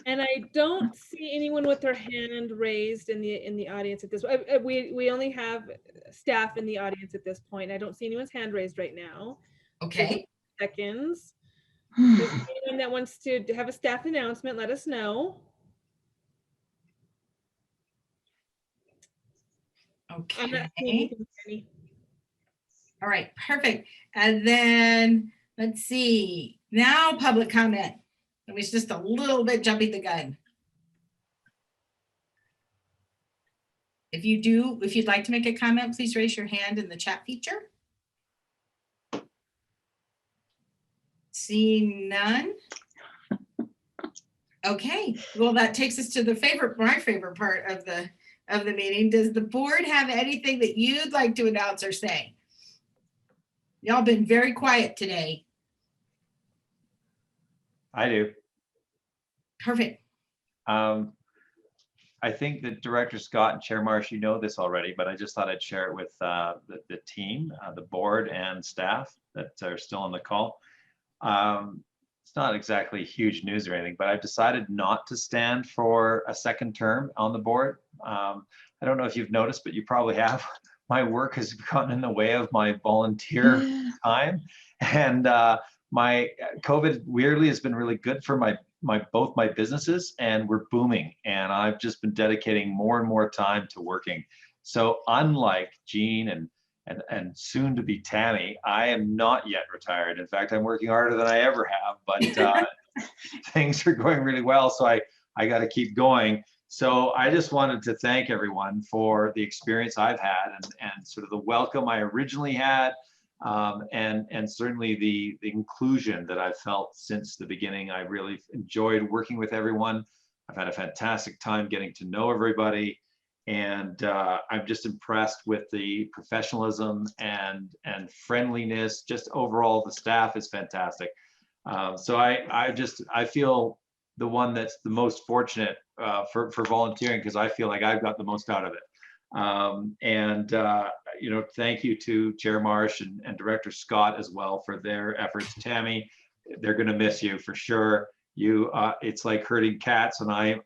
And I don't see anyone with their hand raised in the audience at this. We only have staff in the audience at this point. I don't see anyone's hand raised right now. Okay. Seconds. If there's anyone that wants to have a staff announcement, let us know. I'm not seeing Okay. anything, Jenny. All right, perfect. And then let's see. Now public comment. It was just a little bit jumping the gun. If you'd like to make a comment, please raise your hand in the chat feature. Seeing none. Okay, well, that takes us to my favorite part of the meeting. Does the board have anything that you'd like to announce or say? Y'all been very quiet today. I do. Perfect. I think that Director Scott and Chair Marsh, you know this already, but I just thought I'd share it with the team, the board and staff that are still on the call. It's not exactly huge news or anything, but I've decided not to stand for a second term on the board. I don't know if you've noticed, but you probably have. My work has gotten in the way of my volunteer time, and my COVID weirdly has been really good for both my businesses, and we're booming, and I've just been dedicating more and more time to working. So unlike Jean and soon to be Tammy, I am not yet retired. In fact, I'm working harder than I ever have, but things are going really well, so I got to keep going. So I just wanted to thank everyone for the experience I've had and sort of the welcome I originally had, and certainly the inclusion that I've felt since the beginning. I really enjoyed working with everyone. I've had a fantastic time getting to know everybody, and I'm just impressed with the professionalism and friendliness. Just overall, the staff is fantastic. So I feel the one that's the most fortunate for volunteering, because I feel like I've got the most out of it. Thank you to Chair Marsh and Director Scott as well for their efforts. Tammy, they're going to miss you for sure. It's like herding cats, and I'm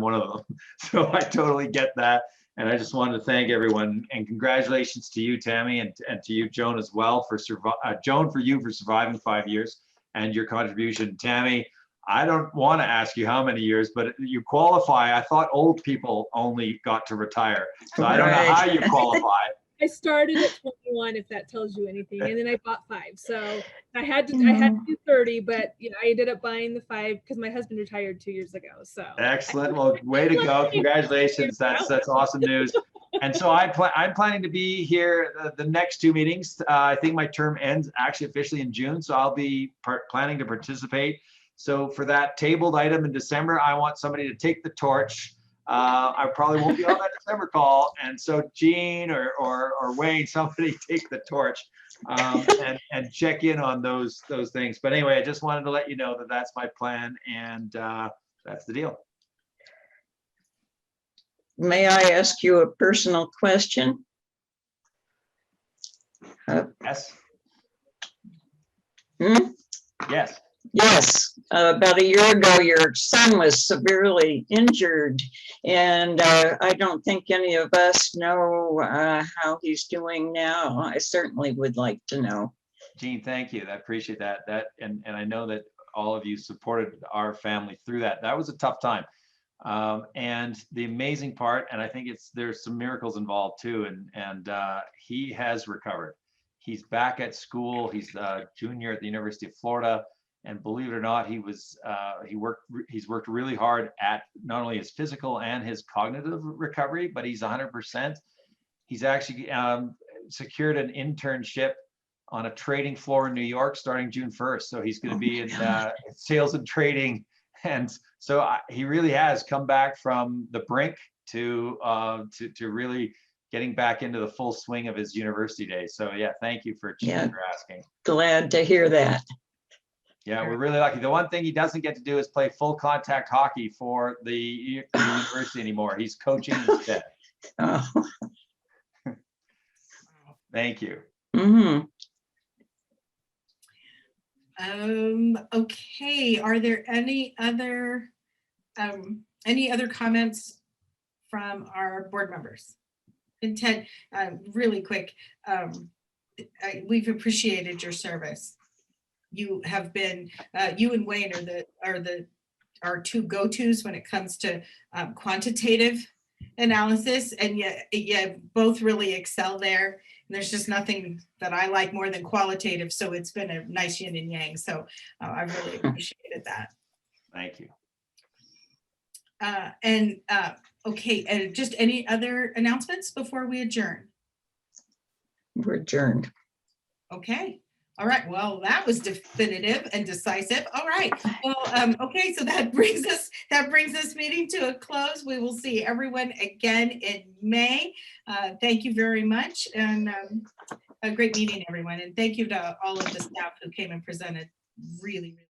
one of them. So I totally get that. And I just wanted to thank everyone, and congratulations to you, Tammy, and to you, Joan, as well for surviving 5 years and your contribution. Tammy, I don't want to ask you how many years, but you qualify. I thought old people only got to retire. So I don't know how you qualify. I started at 21, if that tells you anything, and then I bought 5. So I had to do 30, but I ended up buying the 5 because my husband retired 2 years ago. So excellent. Well, way to go. Congratulations. That's awesome news. And so I'm planning to be here the next 2 meetings. I think my term ends actually officially in June, so I'll be planning to participate. So for that tabled item in December, I want somebody to take the torch. I probably won't be on that December call. And so Jean or Wayne, somebody take the torch and check in on those things. But anyway, I just wanted to let you know that that's my plan, and that's the deal. May I ask you a personal question? Yes. Yes. Yes, about a year ago, your son was severely injured, and I don't think any of us know how he's doing now. I certainly would like to know. Jean, thank you. I appreciate that. And I know that all of you supported our family through that. That was a tough time. And the amazing part, and I think there's some miracles involved too, and he has recovered. He's back at school. He's a junior at the University of Florida, and believe it or not, he's worked really hard at not only his physical and his cognitive recovery, but he's 100%. He's actually secured an internship on a trading floor in New York starting June 1st. So he's going to be in sales and trading. And so he really has come back from the brink to really getting back into the full swing of his university days. So yeah, thank you for asking. Glad to hear that. Yeah, we're really lucky. The one thing he doesn't get to do is play full contact hockey for the university anymore. He's coaching instead. Oh. Thank you. Mhm. Okay, are there any other comments from our board members? And Ted, really quick, we've appreciated your service. You have been, you and Wayne are our two go-tos when it comes to quantitative analysis, and yet both really excel there. And there's just nothing that I like more than qualitative, so it's been a nice yin and yang. So I really appreciated that. Thank you. Okay, and just any other announcements before we adjourn? We're adjourned. Okay. All right. Well, that was definitive and decisive. All right. Well, okay. So that brings this meeting to a close. We will see everyone again in May. Thank you very much, and a great meeting, everyone. And thank you to all of the staff who came and presented. Really, really.